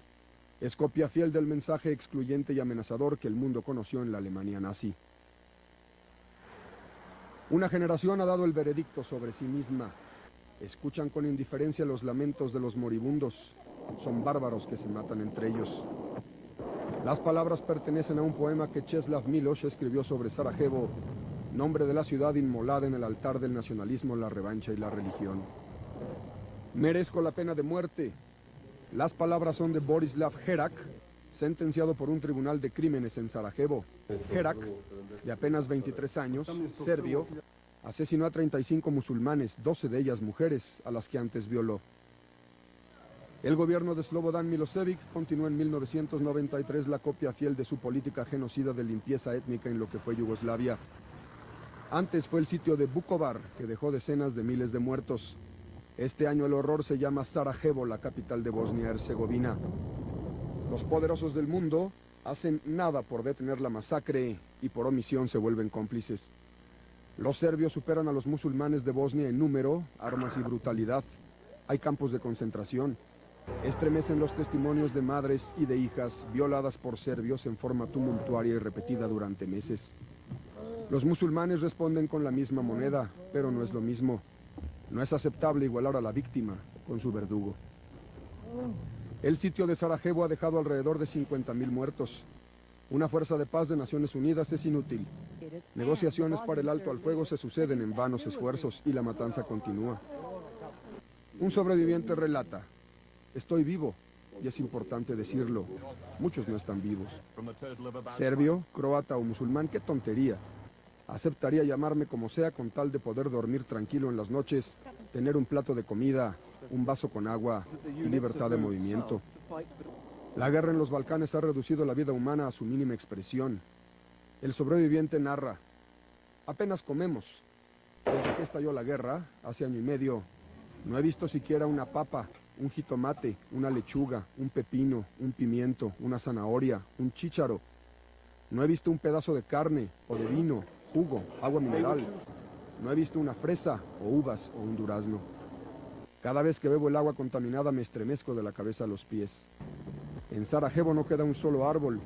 Es copia fiel del mensaje excluyente y amenazador que el mundo conoció en la Alemania nazi. Una generación ha dado el veredicto sobre sí misma. Escuchan con indiferencia los lamentos de los moribundos. Son bárbaros que se matan entre ellos. Las palabras pertenecen a un poema que Czeslaw Milosz escribió sobre Sarajevo, nombre de la ciudad inmolada en el altar del nacionalismo, la revancha y la religión. Merezco la pena de muerte. Las palabras son de Borislav Herak, sentenciado por un tribunal de crímenes en Sarajevo. Herak, de apenas 23 años, serbio, asesinó a 35 musulmanes, 12 de ellas mujeres, a las que antes violó. El gobierno de Slobodan Milošević continuó en 1993 la copia fiel de su política genocida de limpieza étnica en lo que fue Yugoslavia. Antes fue el sitio de Vukovar, que dejó decenas de miles de muertos. Este año el horror se llama Sarajevo, la capital de Bosnia-Herzegovina. Los poderosos del mundo hacen nada por detener la masacre y por omisión se vuelven cómplices. Los serbios superan a los musulmanes de Bosnia en número, armas y brutalidad. Hay campos de concentración. Estremecen los testimonios de madres y de hijas violadas por serbios en forma tumultuaria y repetida durante meses. Los musulmanes responden con la misma moneda, pero no es lo mismo. No es aceptable igualar a la víctima con su verdugo. El sitio de Sarajevo ha dejado alrededor de 50.000 muertos. Una fuerza de paz de Naciones Unidas es inútil. Negociaciones para el alto al fuego se suceden en vanos esfuerzos y la matanza continúa. Un sobreviviente relata: estoy vivo, y es importante decirlo. Muchos no están vivos. Serbio, croata o musulmán, qué tontería. Aceptaría llamarme como sea con tal de poder dormir tranquilo en las noches, tener un plato de comida, un vaso con agua y libertad de movimiento. La guerra en los Balcanes ha reducido la vida humana a su mínima expresión. El sobreviviente narra: apenas comemos. Desde que estalló la guerra, hace año y medio, no he visto siquiera una papa, un jitomate, una lechuga, un pepino, un pimiento, una zanahoria, un chícharo. No he visto un pedazo de carne o de vino, jugo, agua mineral. No he visto una fresa o uvas o un durazno. Cada vez que bebo el agua contaminada me estremezco de la cabeza a los pies. En Sarajevo no queda un solo árbol.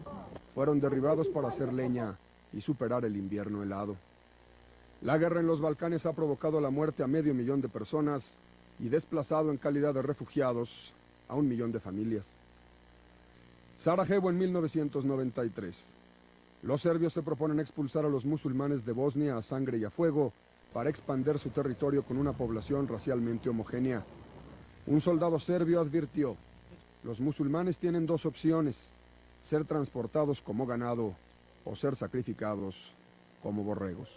Fueron derribados para hacer leña y superar el invierno helado. La guerra en los Balcanes ha provocado la muerte a 500.000 de personas y desplazado en calidad de refugiados a 1 millón de familias. Sarajevo en 1993. Los serbios se proponen expulsar a los musulmanes de Bosnia a sangre y a fuego para expandir su territorio con una población racialmente homogénea. Un soldado serbio advirtió: los musulmanes tienen 2 opciones, ser transportados como ganado o ser sacrificados como borregos.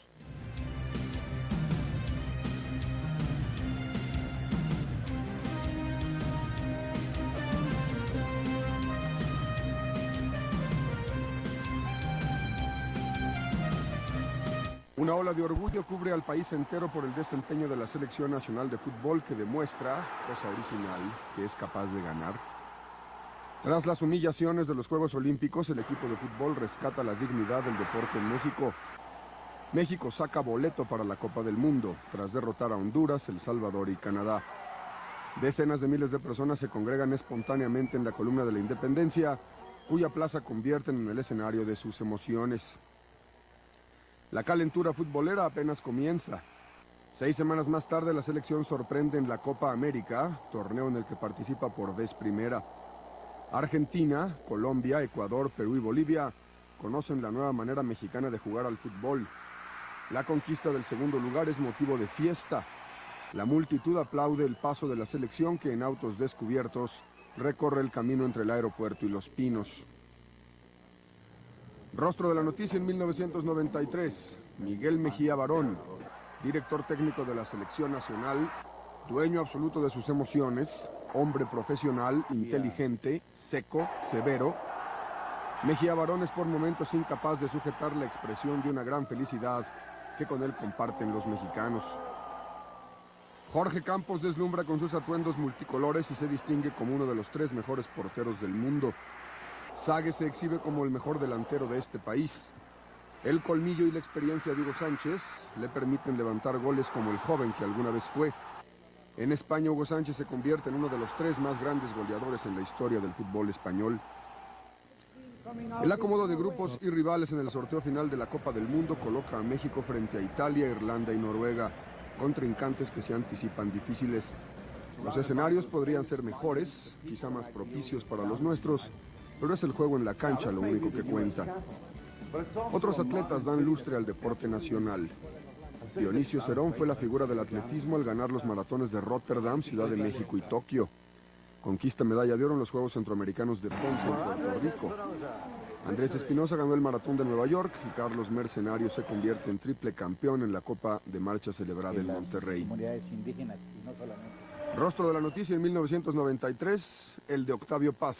Una ola de orgullo cubre al país entero por el desempeño de la Selección Nacional de Fútbol, que demuestra, cosa original, que es capaz de ganar. Tras las humillaciones de los Juegos Olímpicos, el equipo de fútbol rescata la dignidad del deporte en México. México saca boleto para la Copa del Mundo, tras derrotar a Honduras, El Salvador y Canadá. Decenas de miles de personas se congregan espontáneamente en la Columna de la Independencia, cuya plaza convierten en el escenario de sus emociones. La calentura futbolera apenas comienza. 6 semanas más tarde, la selección sorprende en la Copa América, torneo en el que participa por vez primera. Argentina, Colombia, Ecuador, Perú y Bolivia conocen la nueva manera mexicana de jugar al fútbol. La conquista del segundo lugar es motivo de fiesta. La multitud aplaude el paso de la selección, que en autos descubiertos recorre el camino entre el aeropuerto y Los Pinos. Rostro de la noticia en 1993, Miguel Mejía Barón, director técnico de la selección nacional, dueño absoluto de sus emociones, hombre profesional, inteligente, seco, severo. Mejía Barón es por momentos incapaz de sujetar la expresión de una gran felicidad que con él comparten los mexicanos. Jorge Campos deslumbra con sus atuendos multicolores y se distingue como uno de los 3 mejores porteros del mundo. Sague se exhibe como el mejor delantero de este país. El colmillo y la experiencia de Hugo Sánchez le permiten levantar goles como el joven que alguna vez fue. En España, Hugo Sánchez se convierte en uno de los 3 más grandes goleadores en la historia del fútbol español. El acomodo de grupos y rivales en el sorteo final de la Copa del Mundo coloca a México frente a Italia, Irlanda y Noruega, contrincantes que se anticipan difíciles. Los escenarios podrían ser mejores, quizá más propicios para los nuestros, pero es el juego en la cancha lo único que cuenta. Otros atletas dan lustre al deporte nacional. Dionisio Cerón fue la figura del atletismo al ganar los maratones de Rotterdam, Ciudad de México y Tokio. Conquista medalla de oro en los Juegos Centroamericanos de Ponce, en Puerto Rico. Andrés Espinosa ganó el maratón de Nueva York y Carlos Mercenario se convierte en triple campeón en la Copa de Marcha celebrada en Monterrey. Rostro de la noticia en 1993, el de Octavio Paz.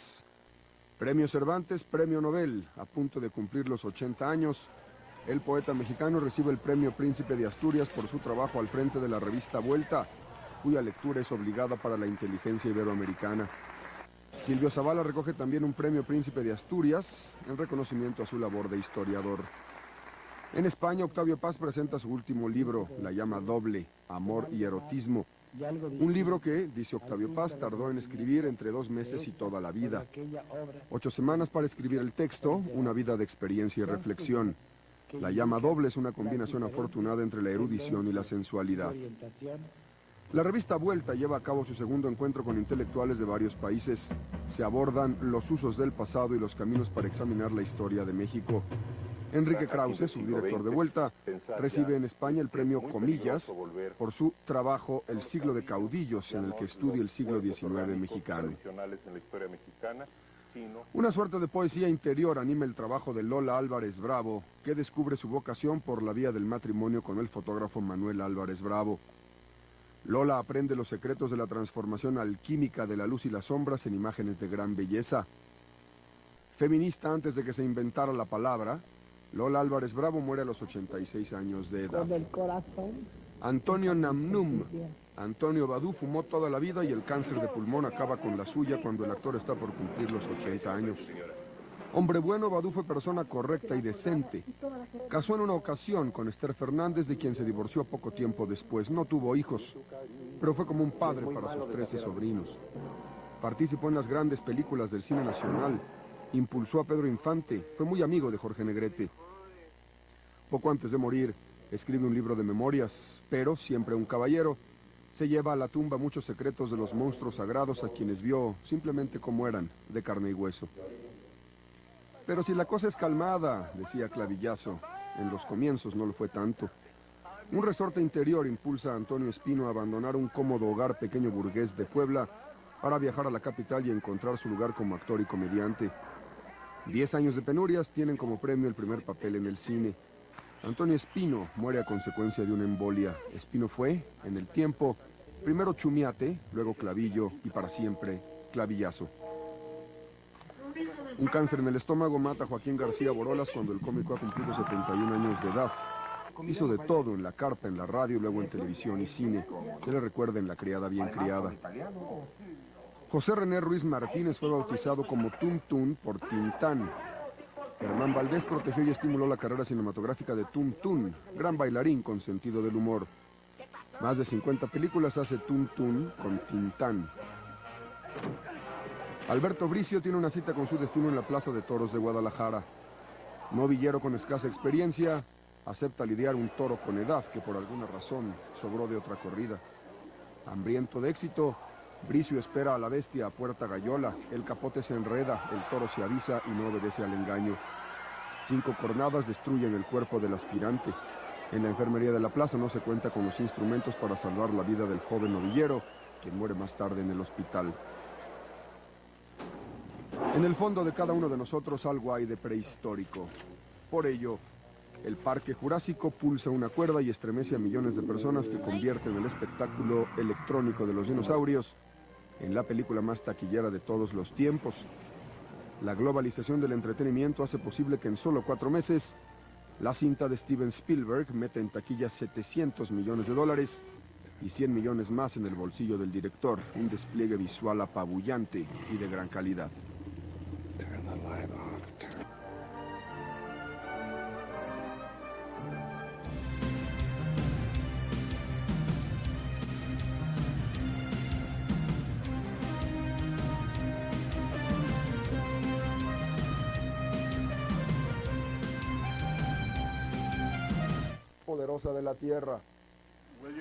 Premio Cervantes, Premio Nobel, a punto de cumplir los 80 años. El poeta mexicano recibe el Premio Príncipe de Asturias por su trabajo al frente de la revista Vuelta, cuya lectura es obligada para la inteligencia iberoamericana. Silvio Zavala recoge también un Premio Príncipe de Asturias en reconocimiento a su labor de historiador. En España, Octavio Paz presenta su último libro, La llama doble, Amor y Erotismo. Un libro que, dice Octavio Paz, tardó en escribir entre 2 meses y toda la vida. 8 semanas para escribir el texto, una vida de experiencia y reflexión. La llama doble es una combinación afortunada entre la erudición y la sensualidad. La revista Vuelta lleva a cabo su segundo encuentro con intelectuales de varios países. Se abordan los usos del pasado y los caminos para examinar la historia de México. Enrique Krause, subdirector de Vuelta, recibe en España el premio Comillas por su trabajo El siglo de caudillos, en el que estudia el siglo XIX mexicano. Una suerte de poesía interior anima el trabajo de Lola Álvarez Bravo, que descubre su vocación por la vía del matrimonio con el fotógrafo Manuel Álvarez Bravo. Lola aprende los secretos de la transformación alquímica de la luz y las sombras en imágenes de gran belleza. Feminista antes de que se inventara la palabra, Lola Álvarez Bravo muere a los 86 años de edad. Antonio Namnum. Antonio Badú fumó toda la vida y el cáncer de pulmón acaba con la suya cuando el actor está por cumplir los 80 años. Hombre bueno, Badú fue persona correcta y decente. Casó en una ocasión con Esther Fernández, de quien se divorció poco tiempo después. No tuvo hijos, pero fue como un padre para sus 13 sobrinos. Participó en las grandes películas del cine nacional. Impulsó a Pedro Infante. Fue muy amigo de Jorge Negrete. Poco antes de morir, escribe un libro de memorias, pero, siempre un caballero, se lleva a la tumba muchos secretos de los monstruos sagrados a quienes vio simplemente como eran, de carne y hueso. Pero si la cosa es calmada, decía Clavillazo, en los comienzos no lo fue tanto. Un resorte interior impulsa a Antonio Espino a abandonar un cómodo hogar pequeño burgués de Puebla para viajar a la capital y encontrar su lugar como actor y comediante. 10 años de penurias tienen como premio el primer papel en el cine. Antonio Espino muere a consecuencia de una embolia. Espino fue, en el tiempo, primero Chumiate, luego Clavillo y para siempre Clavillazo. Un cáncer en el estómago mata a Joaquín García Borolas cuando el cómico ha cumplido 71 años de edad. Hizo de todo en la carpa, en la radio, luego en televisión y cine. Se le recuerda en La criada bien criada. José René Ruiz Martínez fue bautizado como Tum Tum por Tintán. Germán Valdés protegió y estimuló la carrera cinematográfica de Tum Tum, gran bailarín con sentido del humor. Más de 50 películas hace Tum Tum con Tintán. Alberto Bricio tiene una cita con su destino en la Plaza de Toros de Guadalajara. Novillero con escasa experiencia, acepta lidiar un toro con edad que por alguna razón sobró de otra corrida. Hambriento de éxito, Bricio espera a la bestia a puerta gallola, el capote se enreda, el toro se avisa y no obedece al engaño. 5 cornadas destruyen el cuerpo del aspirante. En la enfermería de la plaza no se cuenta con los instrumentos para salvar la vida del joven novillero, quien muere más tarde en el hospital. En el fondo de cada uno de nosotros algo hay de prehistórico. Por ello, el Parque Jurásico pulsa una cuerda y estremece a millones de personas que convierten el espectáculo electrónico de los dinosaurios en la película más taquillera de todos los tiempos. La globalización del entretenimiento hace posible que en solo 4 meses la cinta de Steven Spielberg meta en taquilla $700 millones y 100 millones más en el bolsillo del director, un despliegue visual apabullante y de gran calidad. Poderosa de la Tierra.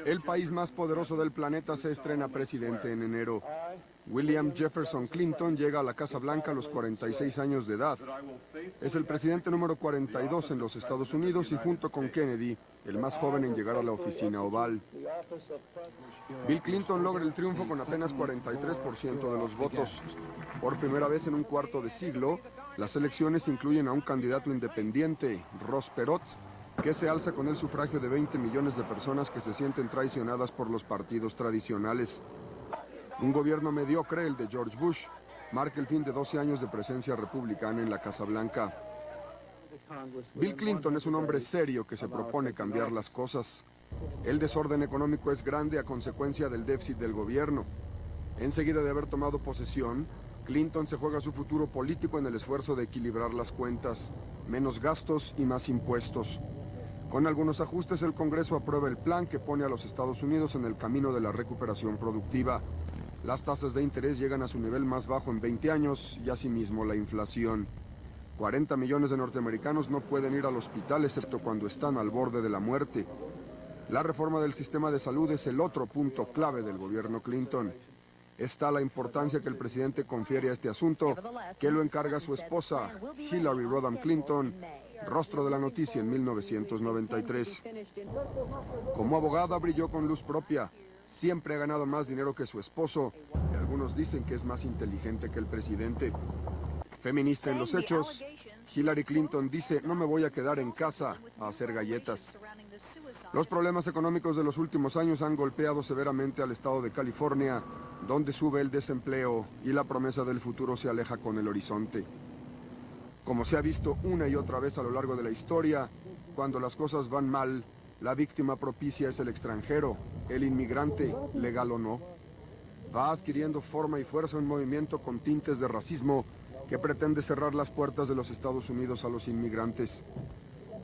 El país más poderoso del planeta se estrena presidente en enero. William Jefferson Clinton llega a la Casa Blanca a los 46 años de edad. Es el presidente número 42 en los Estados Unidos y junto con Kennedy, el más joven en llegar a la oficina oval. Bill Clinton logra el triunfo con apenas 43% de los votos. Por primera vez en un cuarto de siglo, las elecciones incluyen a un candidato independiente, Ross Perot, que se alza con el sufragio de 20 millones de personas que se sienten traicionadas por los partidos tradicionales. Un gobierno mediocre, el de George Bush, marca el fin de 12 años de presencia republicana en la Casa Blanca. Bill Clinton es un hombre serio que se propone cambiar las cosas. El desorden económico es grande a consecuencia del déficit del gobierno. Enseguida de haber tomado posesión, Clinton se juega su futuro político en el esfuerzo de equilibrar las cuentas, menos gastos y más impuestos. Con algunos ajustes, el Congreso aprueba el plan que pone a los Estados Unidos en el camino de la recuperación productiva. Las tasas de interés llegan a su nivel más bajo en 20 años y asimismo la inflación. 40 millones de norteamericanos no pueden ir al hospital excepto cuando están al borde de la muerte. La reforma del sistema de salud es el otro punto clave del gobierno Clinton. Está la importancia que el presidente confiere a este asunto, que lo encarga su esposa, Hillary Rodham Clinton, rostro de la noticia en 1993. Como abogada brilló con luz propia. Siempre ha ganado más dinero que su esposo, y algunos dicen que es más inteligente que el presidente. Feminista en los hechos, Hillary Clinton dice: no me voy a quedar en casa a hacer galletas. Los problemas económicos de los últimos años han golpeado severamente al estado de California, donde sube el desempleo y la promesa del futuro se aleja con el horizonte. Como se ha visto una y otra vez a lo largo de la historia, cuando las cosas van mal, la víctima propicia es el extranjero, el inmigrante, legal o no. Va adquiriendo forma y fuerza un movimiento con tintes de racismo que pretende cerrar las puertas de los Estados Unidos a los inmigrantes.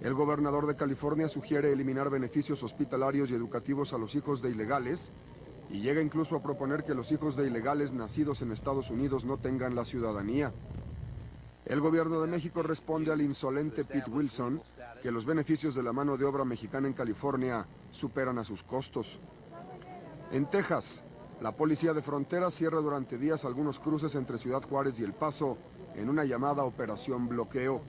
El gobernador de California sugiere eliminar beneficios hospitalarios y educativos a los hijos de ilegales y llega incluso a proponer que los hijos de ilegales nacidos en Estados Unidos no tengan la ciudadanía. El gobierno de México responde al insolente Pete Wilson que los beneficios de la mano de obra mexicana en California superan a sus costos. En Texas, la policía de frontera cierra durante días algunos cruces entre Ciudad Juárez y El Paso en una llamada Operación Bloqueo.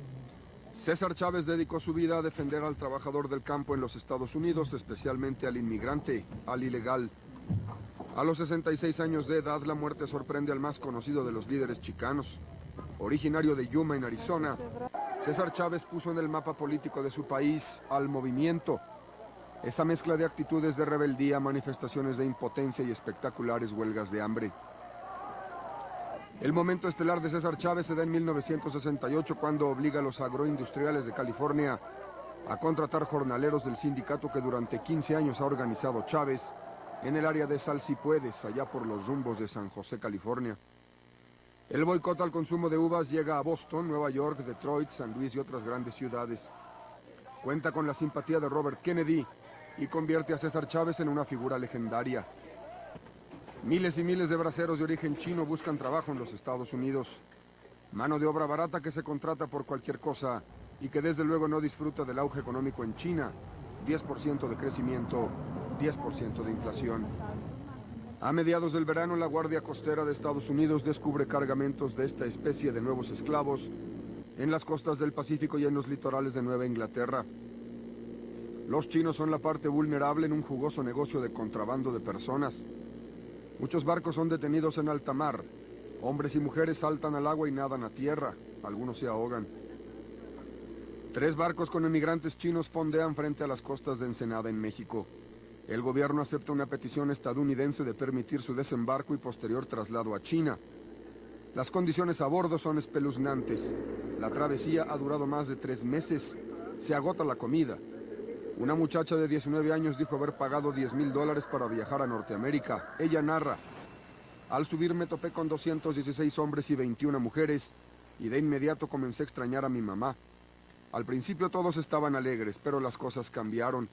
César Chávez dedicó su vida a defender al trabajador del campo en los Estados Unidos, especialmente al inmigrante, al ilegal. A los 66 años de edad, la muerte sorprende al más conocido de los líderes chicanos. Originario de Yuma, en Arizona, César Chávez puso en el mapa político de su país al movimiento. Esa mezcla de actitudes de rebeldía, manifestaciones de impotencia y espectaculares huelgas de hambre. El momento estelar de César Chávez se da en 1968, cuando obliga a los agroindustriales de California a contratar jornaleros del sindicato que durante 15 años ha organizado Chávez en el área de Salsipuedes, allá por los rumbos de San José, California. El boicot al consumo de uvas llega a Boston, Nueva York, Detroit, San Luis y otras grandes ciudades. Cuenta con la simpatía de Robert Kennedy y convierte a César Chávez en una figura legendaria. Miles y miles de braceros de origen chino buscan trabajo en los Estados Unidos. Mano de obra barata que se contrata por cualquier cosa y que desde luego no disfruta del auge económico en China. 10% de crecimiento, 10% de inflación. A mediados del verano, la Guardia Costera de Estados Unidos descubre cargamentos de esta especie de nuevos esclavos en las costas del Pacífico y en los litorales de Nueva Inglaterra. Los chinos son la parte vulnerable en un jugoso negocio de contrabando de personas. Muchos barcos son detenidos en alta mar. Hombres y mujeres saltan al agua y nadan a tierra. Algunos se ahogan. 3 barcos con emigrantes chinos fondean frente a las costas de Ensenada, en México. El gobierno acepta una petición estadounidense de permitir su desembarco y posterior traslado a China. Las condiciones a bordo son espeluznantes. La travesía ha durado más de 3 meses. Se agota la comida. Una muchacha de 19 años dijo haber pagado $10,000 para viajar a Norteamérica. Ella narra: al subir me topé con 216 hombres y 21 mujeres, y de inmediato comencé a extrañar a mi mamá. Al principio todos estaban alegres, pero las cosas cambiaron.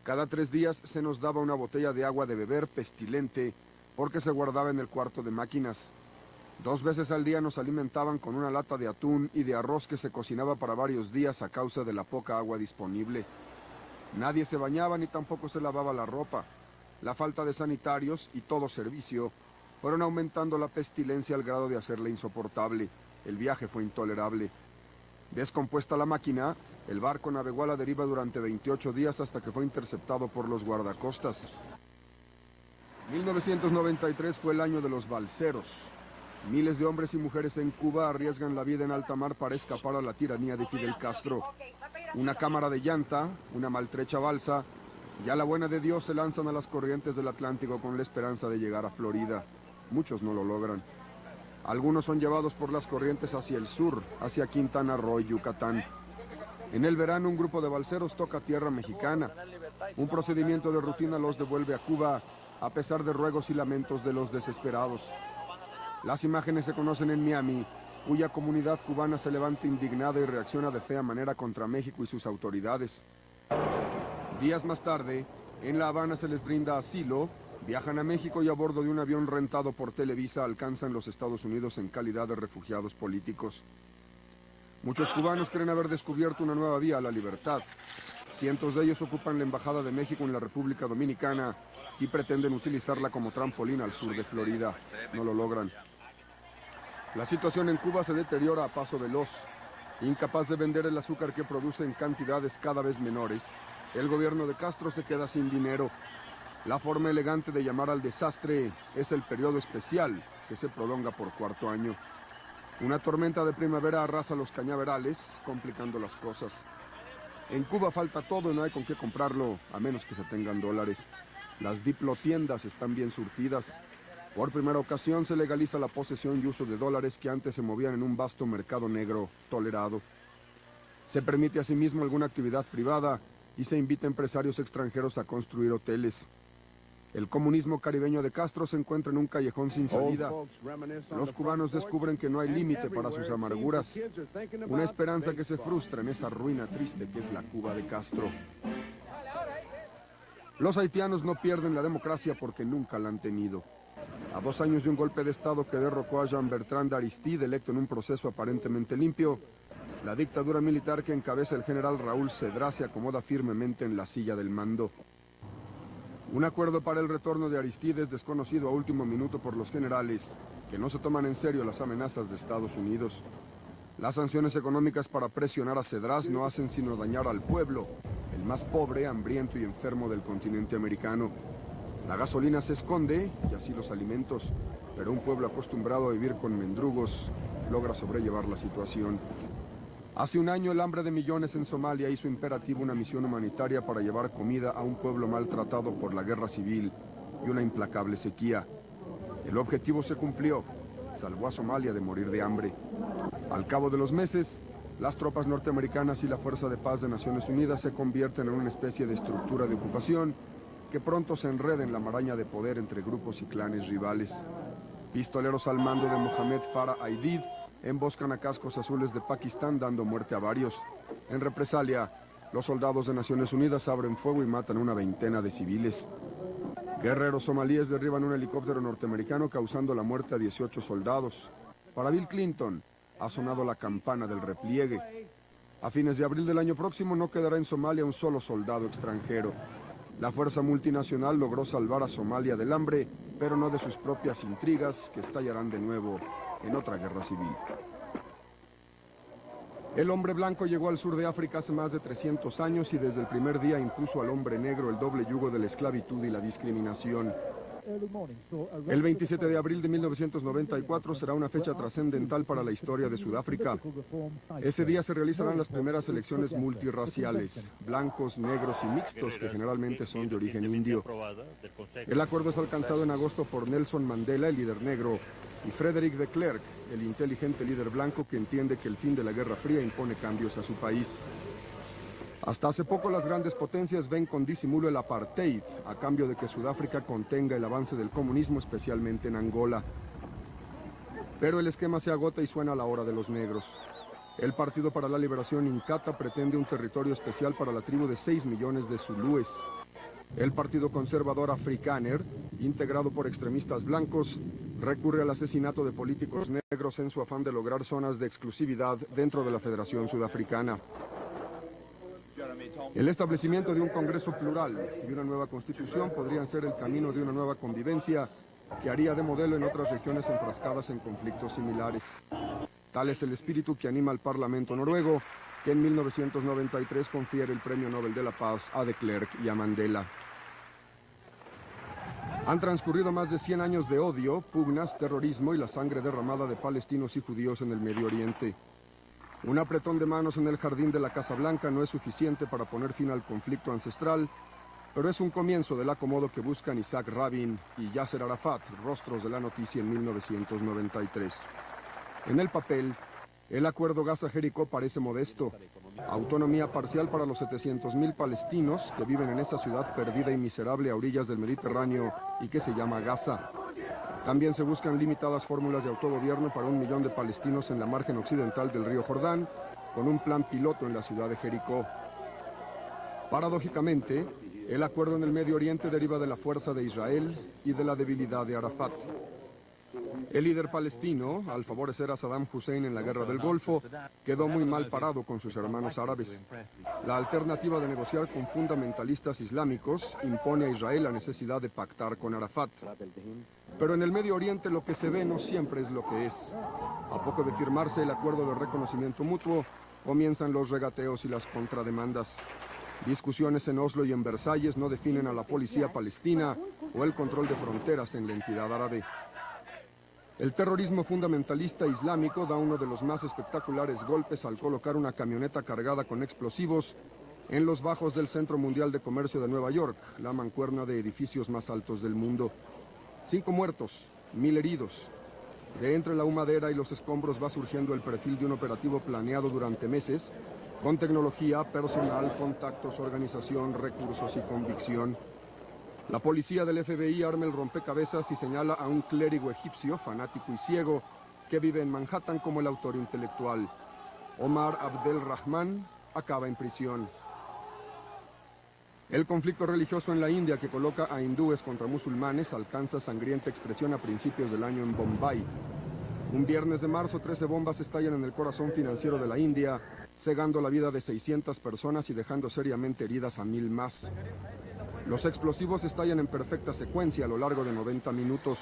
Cada 3 días se nos daba una botella de agua de beber pestilente, porque se guardaba en el cuarto de máquinas. 2 veces al día nos alimentaban con una lata de atún y de arroz que se cocinaba para varios días a causa de la poca agua disponible. Nadie se bañaba ni tampoco se lavaba la ropa. La falta de sanitarios y todo servicio fueron aumentando la pestilencia al grado de hacerla insoportable. El viaje fue intolerable. Descompuesta la máquina, el barco navegó a la deriva durante 28 días hasta que fue interceptado por los guardacostas. 1993 fue el año de los balseros. Miles de hombres y mujeres en Cuba arriesgan la vida en alta mar para escapar a la tiranía de Fidel Castro. Una cámara de llanta, una maltrecha balsa, y a la buena de Dios se lanzan a las corrientes del Atlántico con la esperanza de llegar a Florida. Muchos no lo logran. Algunos son llevados por las corrientes hacia el sur, hacia Quintana Roo y Yucatán. En el verano, un grupo de balseros toca tierra mexicana. Un procedimiento de rutina los devuelve a Cuba, a pesar de ruegos y lamentos de los desesperados. Las imágenes se conocen en Miami, cuya comunidad cubana se levanta indignada y reacciona de fea manera contra México y sus autoridades. Días más tarde, en La Habana se les brinda asilo, viajan a México y a bordo de un avión rentado por Televisa alcanzan los Estados Unidos en calidad de refugiados políticos. Muchos cubanos creen haber descubierto una nueva vía a la libertad. Cientos de ellos ocupan la Embajada de México en la República Dominicana y pretenden utilizarla como trampolín al sur de Florida. No lo logran. La situación en Cuba se deteriora a paso veloz. Incapaz de vender el azúcar que produce en cantidades cada vez menores, el gobierno de Castro se queda sin dinero. La forma elegante de llamar al desastre es el periodo especial, que se prolonga por 4º año. Una tormenta de primavera arrasa los cañaverales, complicando las cosas. En Cuba falta todo y no hay con qué comprarlo, a menos que se tengan dólares. Las diplotiendas están bien surtidas. Por primera ocasión se legaliza la posesión y uso de dólares que antes se movían en un vasto mercado negro tolerado. Se permite asimismo alguna actividad privada y se invita a empresarios extranjeros a construir hoteles. El comunismo caribeño de Castro se encuentra en un callejón sin salida. Los cubanos descubren que no hay límite para sus amarguras. Una esperanza que se frustra en esa ruina triste que es la Cuba de Castro. Los haitianos no pierden la democracia porque nunca la han tenido. A 2 años de un golpe de Estado que derrocó a Jean Bertrand Aristide, electo en un proceso aparentemente limpio, La dictadura militar que encabeza el general Raúl Cedrá se acomoda firmemente en la silla del mando. Un acuerdo para el retorno de Aristides desconocido a último minuto por los generales, que no se toman en serio las amenazas de Estados Unidos. Las sanciones económicas para presionar a Cedrás no hacen sino dañar al pueblo, el más pobre, hambriento y enfermo del continente americano. La gasolina se esconde, y así los alimentos, pero un pueblo acostumbrado a vivir con mendrugos logra sobrellevar la situación. Hace un año el hambre de millones en Somalia hizo imperativo una misión humanitaria para llevar comida a un pueblo maltratado por la guerra civil y una implacable sequía. El objetivo se cumplió, salvó a Somalia de morir de hambre. Al cabo de los meses, las tropas norteamericanas y la Fuerza de Paz de Naciones Unidas se convierten en una especie de estructura de ocupación que pronto se enreda en la maraña de poder entre grupos y clanes rivales. Pistoleros al mando de Mohamed Farah Aidid emboscan a cascos azules de Pakistán dando muerte a varios. En represalia, los soldados de Naciones Unidas abren fuego y matan a una veintena de civiles. Guerreros somalíes derriban un helicóptero norteamericano causando la muerte a 18 soldados. Para Bill Clinton, ha sonado la campana del repliegue. A fines de abril del año próximo no quedará en Somalia un solo soldado extranjero. La fuerza multinacional logró salvar a Somalia del hambre, pero no de sus propias intrigas que estallarán de nuevo en otra guerra civil. El hombre blanco llegó al sur de África hace más de 300 años y desde el primer día impuso al hombre negro el doble yugo de la esclavitud y la discriminación. El 27 de abril de 1994 será una fecha trascendental para la historia de Sudáfrica. Ese día se realizarán las primeras elecciones multirraciales, blancos, negros y mixtos, que generalmente son de origen indio. El acuerdo es alcanzado en agosto por Nelson Mandela, el líder negro, y Frederick de Klerk, el inteligente líder blanco que entiende que el fin de la Guerra Fría impone cambios a su país. Hasta hace poco las grandes potencias ven con disimulo el apartheid, a cambio de que Sudáfrica contenga el avance del comunismo, especialmente en Angola. Pero el esquema se agota y suena la hora de los negros. El Partido para la Liberación Inkatha pretende un territorio especial para la tribu de 6 millones de zulúes. El Partido Conservador Afrikaner, integrado por extremistas blancos, recurre al asesinato de políticos negros en su afán de lograr zonas de exclusividad dentro de la Federación Sudafricana. El establecimiento de un Congreso plural y una nueva Constitución podrían ser el camino de una nueva convivencia que haría de modelo en otras regiones enfrascadas en conflictos similares. Tal es el espíritu que anima al Parlamento noruego, que en 1993 confiere el Premio Nobel de la Paz a de Klerk y a Mandela. Han transcurrido más de 100 años de odio, pugnas, terrorismo y la sangre derramada de palestinos y judíos en el Medio Oriente. Un apretón de manos en el jardín de la Casa Blanca no es suficiente para poner fin al conflicto ancestral, pero es un comienzo del acomodo que buscan Isaac Rabin y Yasser Arafat, rostros de la noticia en 1993. En el papel, el acuerdo Gaza-Jericó parece modesto. Autonomía parcial para los 700.000 palestinos que viven en esa ciudad perdida y miserable a orillas del Mediterráneo y que se llama Gaza. También se buscan limitadas fórmulas de autogobierno para 1 millón de palestinos en la margen occidental del río Jordán, con un plan piloto en la ciudad de Jericó. Paradójicamente, el acuerdo en el Medio Oriente deriva de la fuerza de Israel y de la debilidad de Arafat. El líder palestino, al favorecer a Saddam Hussein en la Guerra del Golfo, quedó muy mal parado con sus hermanos árabes. La alternativa de negociar con fundamentalistas islámicos impone a Israel la necesidad de pactar con Arafat. Pero en el Medio Oriente lo que se ve no siempre es lo que es. A poco de firmarse el acuerdo de reconocimiento mutuo, comienzan los regateos y las contrademandas. Discusiones en Oslo y en Versalles no definen a la policía palestina o el control de fronteras en la entidad árabe. El terrorismo fundamentalista islámico da uno de los más espectaculares golpes al colocar una camioneta cargada con explosivos en los bajos del Centro Mundial de Comercio de Nueva York, la mancuerna de edificios más altos del mundo. 5 muertos, 1000 heridos. De entre la humadera y los escombros va surgiendo el perfil de un operativo planeado durante meses, con tecnología, personal, contactos, organización, recursos y convicción. La policía del FBI arma el rompecabezas y señala a un clérigo egipcio, fanático y ciego, que vive en Manhattan como el autor intelectual. Omar Abdel Rahman acaba en prisión. El conflicto religioso en la India, que coloca a hindúes contra musulmanes, alcanza sangrienta expresión a principios del año en Bombay. Un viernes de marzo, 13 bombas estallan en el corazón financiero de la India, cegando la vida de 600 personas y dejando seriamente heridas a 1000 más. Los explosivos estallan en perfecta secuencia a lo largo de 90 minutos.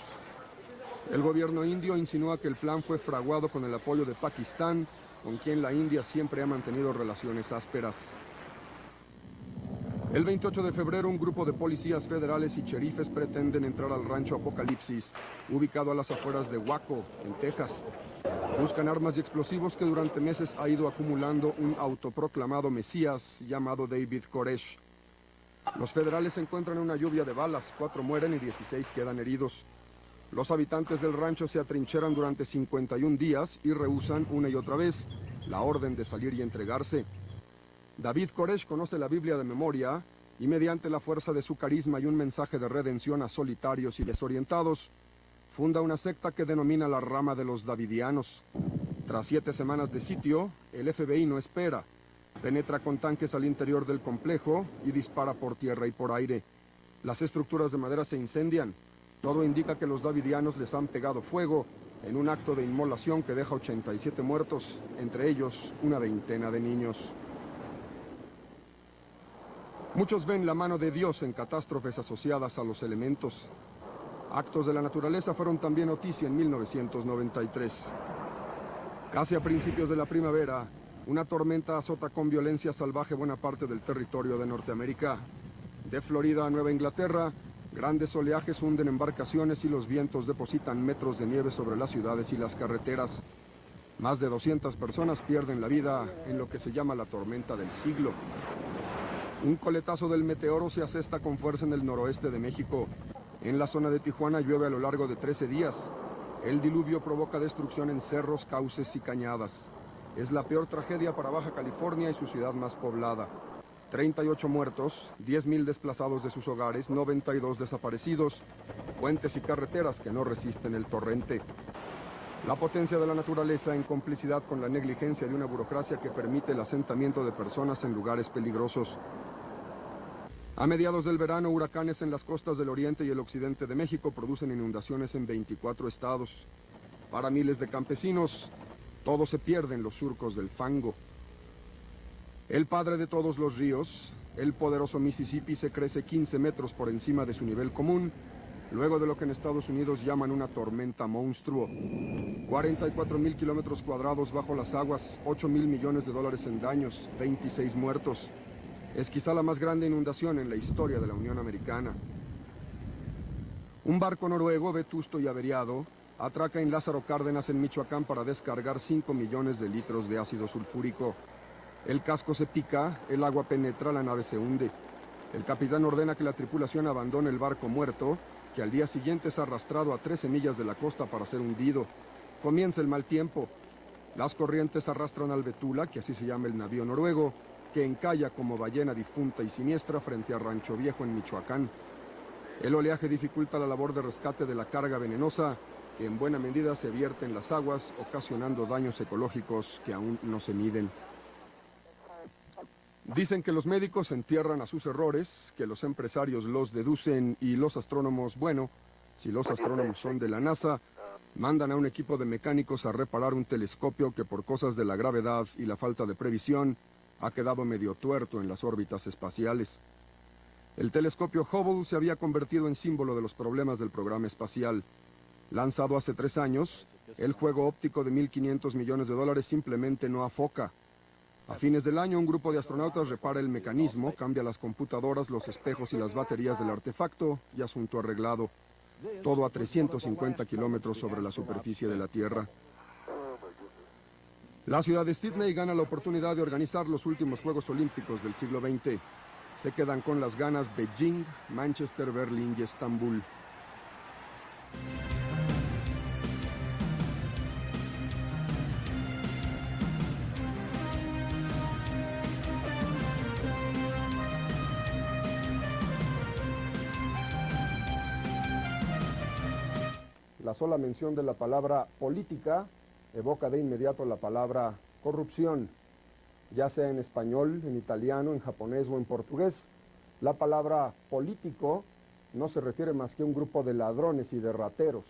El gobierno indio insinúa que el plan fue fraguado con el apoyo de Pakistán, con quien la India siempre ha mantenido relaciones ásperas. El 28 de febrero, un grupo de policías federales y sheriffes pretenden entrar al rancho Apocalipsis, ubicado a las afueras de Waco, en Texas. Buscan armas y explosivos que durante meses ha ido acumulando un autoproclamado mesías llamado David Koresh. Los federales encuentran una lluvia de balas, 4 mueren y 16 quedan heridos. Los habitantes del rancho se atrincheran durante 51 días y rehúsan una y otra vez la orden de salir y entregarse. David Koresh conoce la Biblia de memoria y mediante la fuerza de su carisma y un mensaje de redención a solitarios y desorientados, funda una secta que denomina la rama de los Davidianos. Tras 7 semanas de sitio, el FBI no espera. Penetra con tanques al interior del complejo y dispara por tierra y por aire. Las estructuras de madera se incendian. Todo indica que los davidianos les han pegado fuego en un acto de inmolación que deja 87 muertos, entre ellos una veintena de niños. Muchos ven la mano de Dios en catástrofes asociadas a los elementos. Actos de la naturaleza fueron también noticia en 1993. Casi a principios de la primavera, una tormenta azota con violencia salvaje buena parte del territorio de Norteamérica. De Florida a Nueva Inglaterra, grandes oleajes hunden embarcaciones y los vientos depositan metros de nieve sobre las ciudades y las carreteras. Más de 200 personas pierden la vida en lo que se llama la tormenta del siglo. Un coletazo del meteoro se asesta con fuerza en el noroeste de México. En la zona de Tijuana llueve a lo largo de 13 días. El diluvio provoca destrucción en cerros, cauces y cañadas. Es la peor tragedia para Baja California y su ciudad más poblada. 38 muertos, 10,000 desplazados de sus hogares, 92 desaparecidos, puentes y carreteras que no resisten el torrente. La potencia de la naturaleza en complicidad con la negligencia de una burocracia que permite el asentamiento de personas en lugares peligrosos. A mediados del verano, huracanes en las costas del oriente y el occidente de México producen inundaciones en 24 estados. Para miles de campesinos, todo se pierde en los surcos del fango. El padre de todos los ríos, el poderoso Mississippi, se crece 15 metros por encima de su nivel común, luego de lo que en Estados Unidos llaman una tormenta monstruo. 44,000 kilómetros cuadrados bajo las aguas, 8,000 millones de dólares en daños, 26 muertos. Es quizá la más grande inundación en la historia de la Unión Americana. Un barco noruego, vetusto y averiado, atraca en Lázaro Cárdenas, en Michoacán, para descargar 5 millones de litros de ácido sulfúrico. El casco se pica, el agua penetra, la nave se hunde. El capitán ordena que la tripulación abandone el barco muerto, que al día siguiente es arrastrado a 13 millas de la costa para ser hundido. Comienza el mal tiempo. Las corrientes arrastran al Betula, que así se llama el navío noruego, que encalla como ballena difunta y siniestra frente a Rancho Viejo en Michoacán. El oleaje dificulta la labor de rescate de la carga venenosa, que en buena medida se vierte en las aguas, ocasionando daños ecológicos que aún no se miden. Dicen que los médicos entierran a sus errores, que los empresarios los deducen y los astrónomos, bueno, si los astrónomos son de la NASA, mandan a un equipo de mecánicos a reparar un telescopio que por cosas de la gravedad y la falta de previsión ha quedado medio tuerto en las órbitas espaciales. El telescopio Hubble se había convertido en símbolo de los problemas del programa espacial. Lanzado hace 3 años, el juego óptico de $1,500 millones simplemente no afoca. A fines del año, un grupo de astronautas repara el mecanismo, cambia las computadoras, los espejos y las baterías del artefacto y asunto arreglado. Todo a 350 kilómetros sobre la superficie de la Tierra. La ciudad de Sydney gana la oportunidad de organizar los últimos Juegos Olímpicos del siglo XX. Se quedan con las ganas Beijing, Manchester, Berlín y Estambul. La sola mención de la palabra política evoca de inmediato la palabra corrupción, ya sea en español, en italiano, en japonés o en portugués. La palabra político no se refiere más que a un grupo de ladrones y de rateros.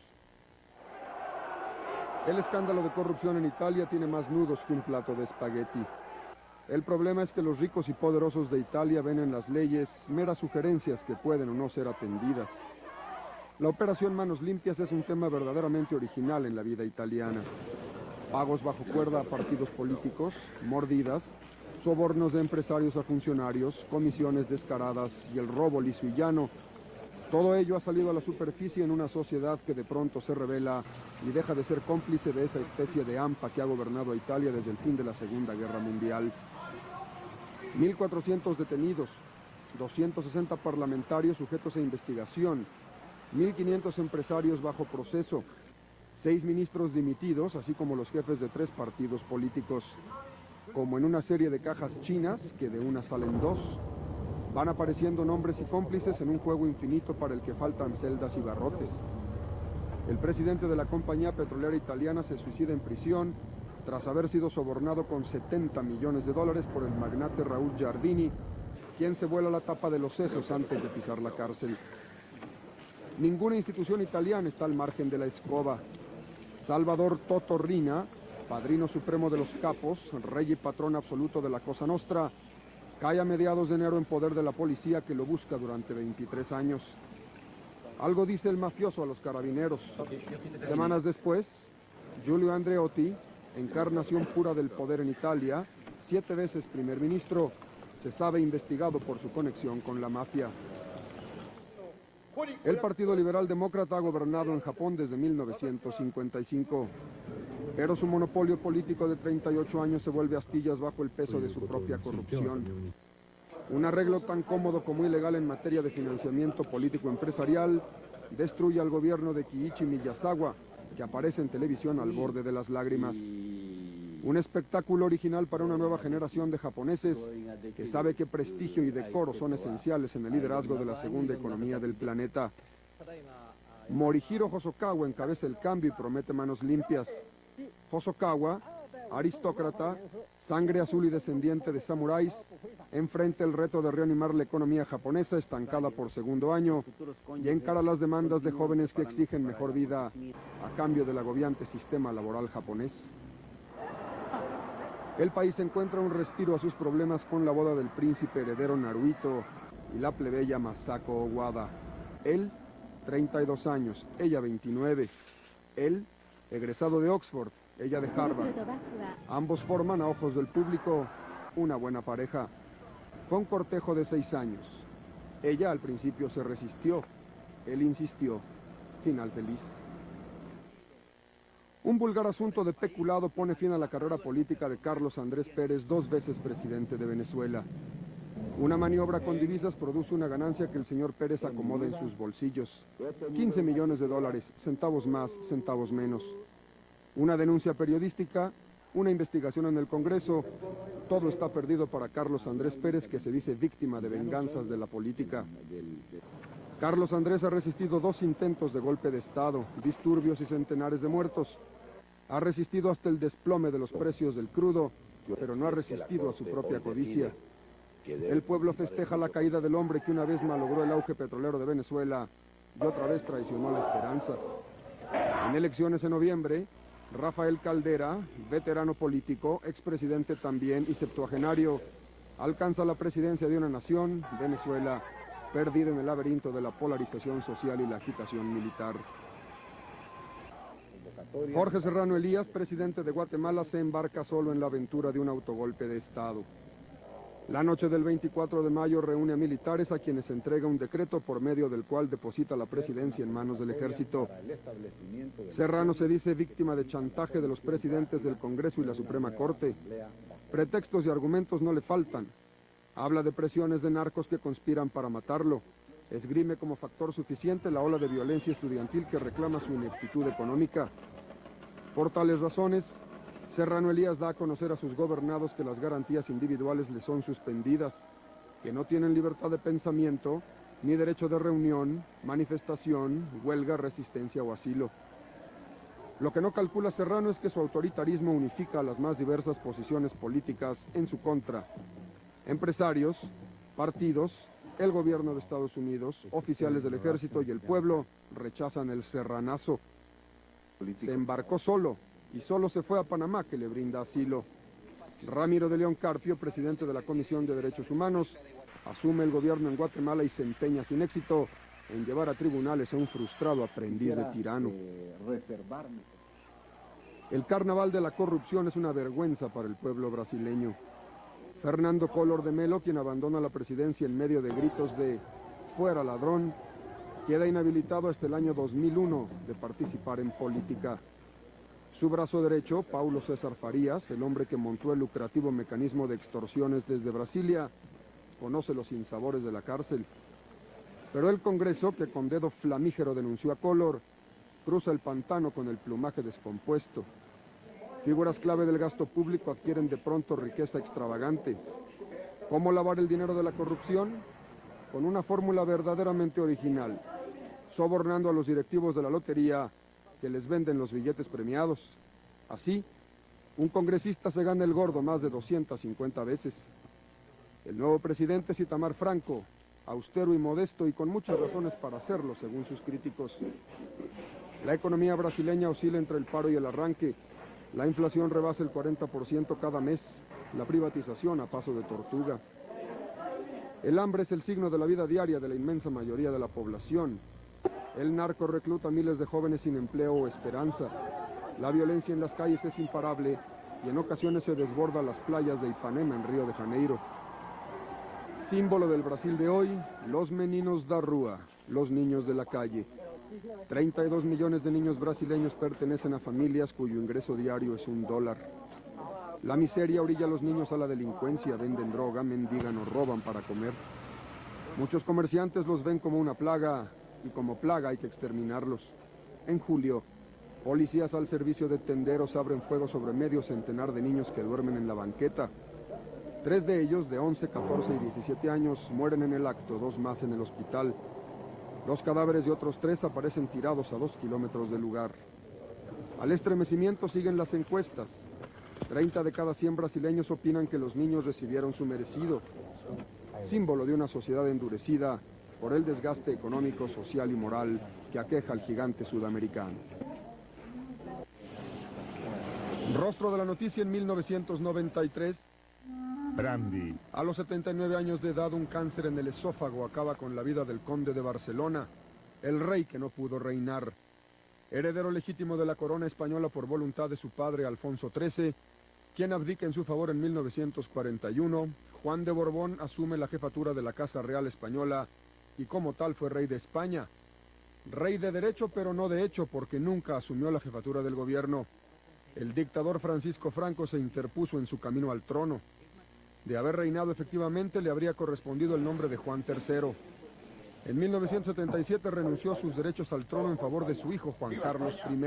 El escándalo de corrupción en Italia tiene más nudos que un plato de espagueti. El problema es que los ricos y poderosos de Italia ven en las leyes meras sugerencias que pueden o no ser atendidas. La operación Manos Limpias es un tema verdaderamente original en la vida italiana. Pagos bajo cuerda a partidos políticos, mordidas, sobornos de empresarios a funcionarios, comisiones descaradas y el robo liso y llano. Todo ello ha salido a la superficie en una sociedad que de pronto se revela y deja de ser cómplice de esa especie de hampa que ha gobernado a Italia desde el fin de la Segunda Guerra Mundial. 1.400 detenidos, 260 parlamentarios sujetos a investigación, 1.500 empresarios bajo proceso, 6 ministros dimitidos, así como los jefes de 3 partidos políticos. Como en una serie de cajas chinas, que de una salen 2, van apareciendo nombres y cómplices en un juego infinito para el que faltan celdas y barrotes. El presidente de la compañía petrolera italiana se suicida en prisión tras haber sido sobornado con $70 millones por el magnate Raúl Giardini, quien se vuela la tapa de los sesos antes de pisar la cárcel. Ninguna institución italiana está al margen de la escoba. Salvador Toto Riina, padrino supremo de los capos, rey y patrón absoluto de la Cosa Nostra, cae a mediados de enero en poder de la policía que lo busca durante 23 años. Algo dice el mafioso a los carabineros. Semanas después, Giulio Andreotti, encarnación pura del poder en Italia, 7 veces primer ministro, se sabe investigado por su conexión con la mafia. El Partido Liberal Demócrata ha gobernado en Japón desde 1955, pero su monopolio político de 38 años se vuelve astillas bajo el peso de su propia corrupción. Un arreglo tan cómodo como ilegal en materia de financiamiento político-empresarial destruye al gobierno de Kiichi Miyazawa, que aparece en televisión al borde de las lágrimas. Un espectáculo original para una nueva generación de japoneses que sabe que prestigio y decoro son esenciales en el liderazgo de la segunda economía del planeta. Morihiro Hosokawa encabeza el cambio y promete manos limpias. Hosokawa, aristócrata, sangre azul y descendiente de samuráis, enfrenta el reto de reanimar la economía japonesa estancada por segundo año y encara las demandas de jóvenes que exigen mejor vida a cambio del agobiante sistema laboral japonés. El país encuentra un respiro a sus problemas con la boda del príncipe heredero Naruhito y la plebeya Masako Owada. Él, 32 años, ella 29. Él, egresado de Oxford, ella de Harvard. Ambos forman, a ojos del público, una buena pareja, con cortejo de 6 años. Ella al principio se resistió, él insistió. Final feliz. Un vulgar asunto de peculado pone fin a la carrera política de Carlos Andrés Pérez, 2 veces presidente de Venezuela. Una maniobra con divisas produce una ganancia que el señor Pérez acomoda en sus bolsillos. $15 millones, centavos más, centavos menos. Una denuncia periodística, una investigación en el Congreso, todo está perdido para Carlos Andrés Pérez, que se dice víctima de venganzas de la política. Carlos Andrés ha resistido 2 intentos de golpe de Estado, disturbios y centenares de muertos. Ha resistido hasta el desplome de los precios del crudo, pero no ha resistido a su propia codicia. El pueblo festeja la caída del hombre que una vez malogró el auge petrolero de Venezuela y otra vez traicionó la esperanza. En elecciones en noviembre, Rafael Caldera, veterano político, expresidente también y septuagenario, alcanza la presidencia de una nación, Venezuela, perdida en el laberinto de la polarización social y la agitación militar. Jorge Serrano Elías, presidente de Guatemala, se embarca solo en la aventura de un autogolpe de Estado. La noche del 24 de mayo reúne a militares a quienes entrega un decreto por medio del cual deposita la presidencia en manos del ejército. Serrano se dice víctima de chantaje de los presidentes del Congreso y la Suprema Corte. Pretextos y argumentos no le faltan. Habla de presiones de narcos que conspiran para matarlo. Esgrime como factor suficiente la ola de violencia estudiantil que reclama su ineptitud económica. Por tales razones, Serrano Elías da a conocer a sus gobernados que las garantías individuales le son suspendidas, que no tienen libertad de pensamiento, ni derecho de reunión, manifestación, huelga, resistencia o asilo. Lo que no calcula Serrano es que su autoritarismo unifica a las más diversas posiciones políticas en su contra. Empresarios, partidos, el gobierno de Estados Unidos, oficiales del ejército y el pueblo rechazan el serranazo. Se embarcó solo, y solo se fue a Panamá, que le brinda asilo. Ramiro de León Carpio, presidente de la Comisión de Derechos Humanos, asume el gobierno en Guatemala y se empeña sin éxito en llevar a tribunales a un frustrado aprendiz de tirano. El carnaval de la corrupción es una vergüenza para el pueblo brasileño. Fernando Collor de Mello, quien abandona la presidencia en medio de gritos de "fuera ladrón", queda inhabilitado hasta el año 2001 de participar en política. Su brazo derecho, Paulo César Farías, el hombre que montó el lucrativo mecanismo de extorsiones desde Brasilia, conoce los sinsabores de la cárcel. Pero el Congreso, que con dedo flamígero denunció a Collor, cruza el pantano con el plumaje descompuesto. Figuras clave del gasto público adquieren de pronto riqueza extravagante. ¿Cómo lavar el dinero de la corrupción? Con una fórmula verdaderamente original, sobornando a los directivos de la lotería que les venden los billetes premiados. Así, un congresista se gana el gordo más de 250 veces. El nuevo presidente es Itamar Franco, austero y modesto y con muchas razones para hacerlo, según sus críticos. La economía brasileña oscila entre el paro y el arranque. La inflación rebasa el 40% cada mes, la privatización a paso de tortuga. El hambre es el signo de la vida diaria de la inmensa mayoría de la población. El narco recluta a miles de jóvenes sin empleo o esperanza. La violencia en las calles es imparable y en ocasiones se desborda a las playas de Ipanema en Río de Janeiro. Símbolo del Brasil de hoy, los meninos da rua, los niños de la calle. 32 millones de niños brasileños pertenecen a familias cuyo ingreso diario es $1. La miseria orilla a los niños a la delincuencia, venden droga, mendigan o roban para comer. Muchos comerciantes los ven como una plaga y como plaga hay que exterminarlos. En julio, policías al servicio de tenderos abren fuego sobre medio centenar de niños que duermen en la banqueta. 3 de ellos, de 11, 14 y 17 años, mueren en el acto, 2 más en el hospital. Los cadáveres de otros 3 aparecen tirados a 2 kilómetros del lugar. Al estremecimiento siguen las encuestas. 30 de cada 100 brasileños opinan que los niños recibieron su merecido. Símbolo de una sociedad endurecida por el desgaste económico, social y moral que aqueja al gigante sudamericano. Rostro de la noticia en 1993. Brandy. A los 79 años de edad, un cáncer en el esófago acaba con la vida del conde de Barcelona, el rey que no pudo reinar. Heredero legítimo de la corona española por voluntad de su padre Alfonso XIII, quien abdica en su favor en 1941, Juan de Borbón asume la jefatura de la Casa Real Española y como tal fue rey de España. Rey de derecho pero no de hecho, porque nunca asumió la jefatura del gobierno. El dictador Francisco Franco se interpuso en su camino al trono. De haber reinado efectivamente le habría correspondido el nombre de Juan III. En 1977 renunció a sus derechos al trono en favor de su hijo Juan Carlos I.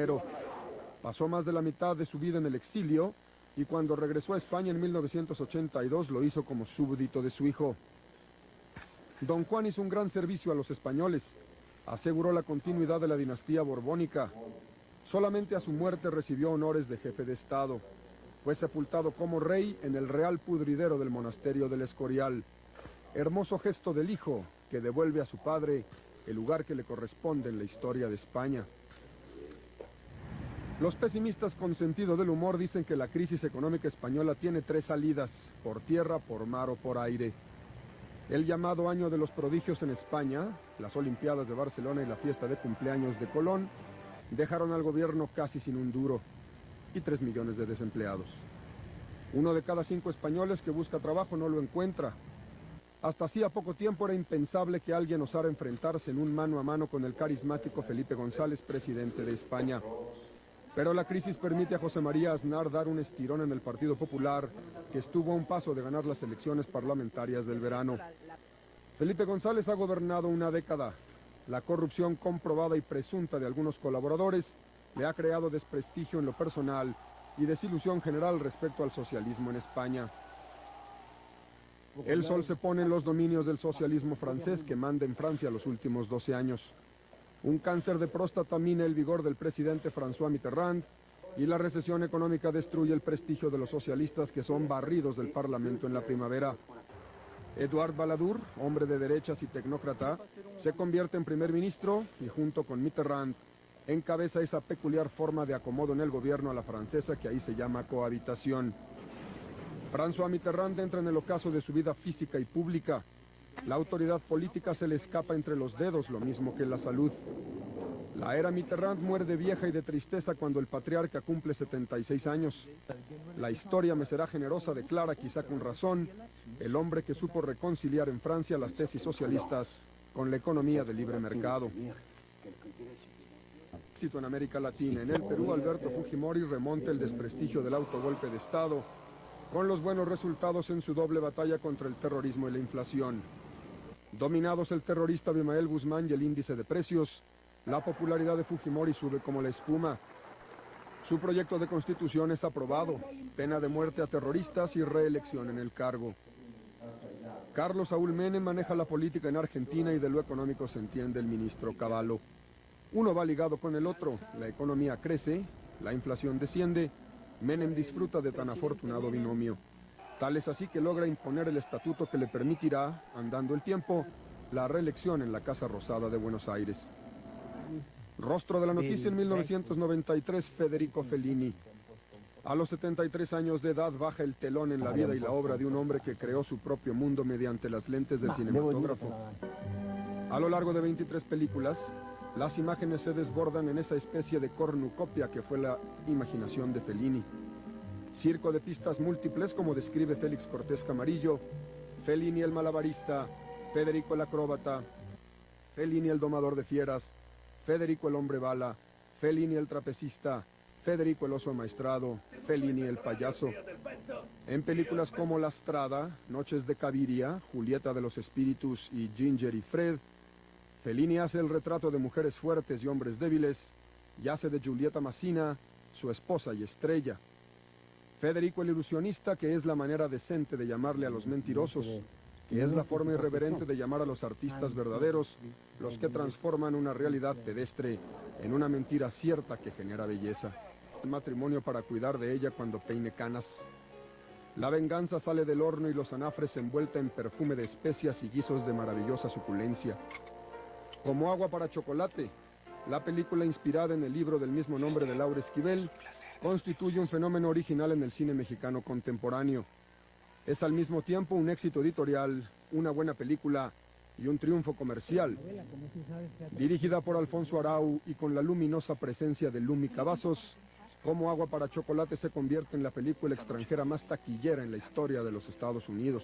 Pasó más de la mitad de su vida en el exilio y cuando regresó a España en 1982 lo hizo como súbdito de su hijo. Don Juan hizo un gran servicio a los españoles, aseguró la continuidad de la dinastía borbónica. Solamente a su muerte recibió honores de jefe de Estado. Fue sepultado como rey en el Real Pudridero del Monasterio del Escorial. Hermoso gesto del hijo que devuelve a su padre el lugar que le corresponde en la historia de España. Los pesimistas con sentido del humor dicen que la crisis económica española tiene 3 salidas: por tierra, por mar o por aire. El llamado Año de los Prodigios en España, las Olimpiadas de Barcelona y la fiesta de cumpleaños de Colón dejaron al gobierno casi sin un duro y 3 millones de desempleados. 1 de cada 5 españoles que busca trabajo no lo encuentra. Hasta hacía poco tiempo era impensable que alguien osara enfrentarse en un mano a mano con el carismático Felipe González, presidente de España. Pero la crisis permite a José María Aznar dar un estirón en el Partido Popular, que estuvo a un paso de ganar las elecciones parlamentarias del verano. Felipe González ha gobernado una década. La corrupción comprobada y presunta de algunos colaboradores le ha creado desprestigio en lo personal y desilusión general respecto al socialismo en España. El sol se pone en los dominios del socialismo francés que manda en Francia los últimos 12 años. Un cáncer de próstata mina el vigor del presidente François Mitterrand y la recesión económica destruye el prestigio de los socialistas que son barridos del Parlamento en la primavera. Edouard Balladur, hombre de derechas y tecnócrata, se convierte en primer ministro y junto con Mitterrand encabeza esa peculiar forma de acomodo en el gobierno a la francesa que ahí se llama cohabitación. François Mitterrand entra en el ocaso de su vida física y pública. La autoridad política se le escapa entre los dedos, lo mismo que la salud. La era Mitterrand muere de vieja y de tristeza cuando el patriarca cumple 76 años. La historia me será generosa, declara, quizá con razón, el hombre que supo reconciliar en Francia las tesis socialistas con la economía de libre mercado. Éxito en América Latina. En el Perú, Alberto Fujimori remonta el desprestigio del autogolpe de Estado con los buenos resultados en su doble batalla contra el terrorismo y la inflación. Dominados el terrorista Abimael Guzmán y el índice de precios, la popularidad de Fujimori sube como la espuma. Su proyecto de constitución es aprobado, pena de muerte a terroristas y reelección en el cargo. Carlos Saúl Menem maneja la política en Argentina y de lo económico se entiende el ministro Cavallo. Uno va ligado con el otro, la economía crece, la inflación desciende, Menem disfruta de tan afortunado binomio. Tal es así que logra imponer el estatuto que le permitirá, andando el tiempo, la reelección en la Casa Rosada de Buenos Aires. Rostro de la noticia en 1993, Federico Fellini. A los 73 años de edad baja el telón en la vida y la obra de un hombre que creó su propio mundo mediante las lentes del cinematógrafo. A lo largo de 23 películas, las imágenes se desbordan en esa especie de cornucopia que fue la imaginación de Fellini. Circo de pistas múltiples, como describe Félix Cortés Camarillo, Fellini el malabarista, Federico el acróbata, Fellini el domador de fieras, Federico el hombre bala, Fellini el trapecista, Federico el oso amaestrado, Fellini el payaso. En películas como La Strada, Noches de Caviria, Julieta de los Espíritus y Ginger y Fred, Fellini hace el retrato de mujeres fuertes y hombres débiles, y hace de Giulietta Massina su esposa y estrella. Federico el ilusionista, que es la manera decente de llamarle a los mentirosos, que es la forma irreverente de llamar a los artistas verdaderos, los que transforman una realidad pedestre en una mentira cierta que genera belleza. El matrimonio para cuidar de ella cuando peine canas. La venganza sale del horno y los anafres envuelta en perfume de especias y guisos de maravillosa suculencia. Como agua para chocolate, la película inspirada en el libro del mismo nombre de Laura Esquivel constituye un fenómeno original en el cine mexicano contemporáneo. Es al mismo tiempo un éxito editorial, una buena película y un triunfo comercial. Dirigida por Alfonso Arau y con la luminosa presencia de Lumi Cavazos, Como agua para chocolate se convierte en la película extranjera más taquillera en la historia de los Estados Unidos.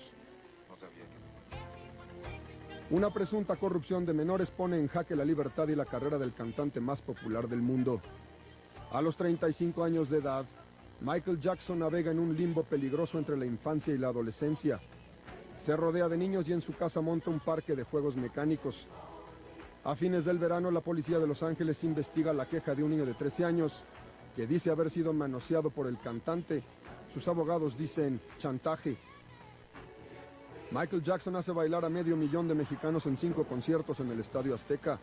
Una presunta corrupción de menores pone en jaque la libertad y la carrera del cantante más popular del mundo. A los 35 años de edad, Michael Jackson navega en un limbo peligroso entre la infancia y la adolescencia. Se rodea de niños y en su casa monta un parque de juegos mecánicos. A fines del verano, la policía de Los Ángeles investiga la queja de un niño de 13 años que dice haber sido manoseado por el cantante. Sus abogados dicen chantaje. Michael Jackson hace bailar a 500,000 de mexicanos en 5 conciertos en el Estadio Azteca.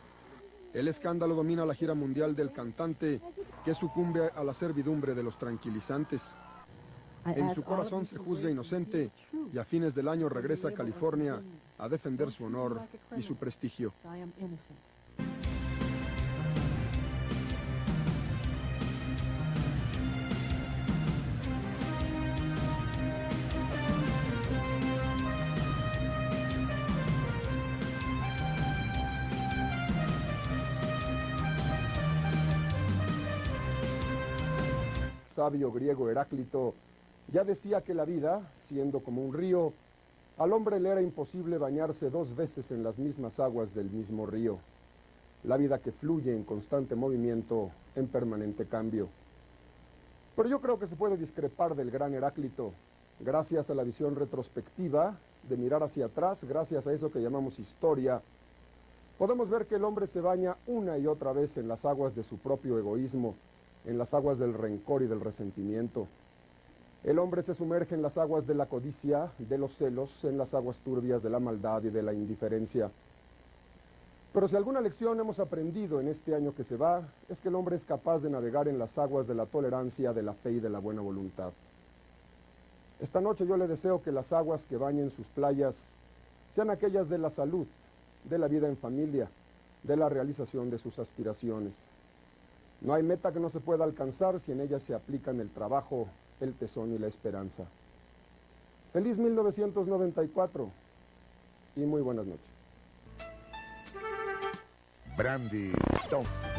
El escándalo domina la gira mundial del cantante, que sucumbe a la servidumbre de los tranquilizantes. En su corazón se juzga inocente y a fines del año regresa a California a defender su honor y su prestigio. Sabio griego Heráclito ya decía que la vida, siendo como un río, al hombre le era imposible bañarse 2 veces en las mismas aguas del mismo río. La vida que fluye en constante movimiento, en permanente cambio. Pero yo creo que se puede discrepar del gran Heráclito. Gracias a la visión retrospectiva, de mirar hacia atrás, gracias a eso que llamamos historia, podemos ver que el hombre se baña una y otra vez en las aguas de su propio egoísmo, en las aguas del rencor y del resentimiento. El hombre se sumerge en las aguas de la codicia, de los celos, en las aguas turbias de la maldad y de la indiferencia. Pero si alguna lección hemos aprendido en este año que se va, es que el hombre es capaz de navegar en las aguas de la tolerancia, de la fe y de la buena voluntad. Esta noche yo le deseo que las aguas que bañen sus playas sean aquellas de la salud, de la vida en familia, de la realización de sus aspiraciones. No hay meta que no se pueda alcanzar si en ella se aplican el trabajo, el tesón y la esperanza. Feliz 1994 y muy buenas noches. Brandy Stone.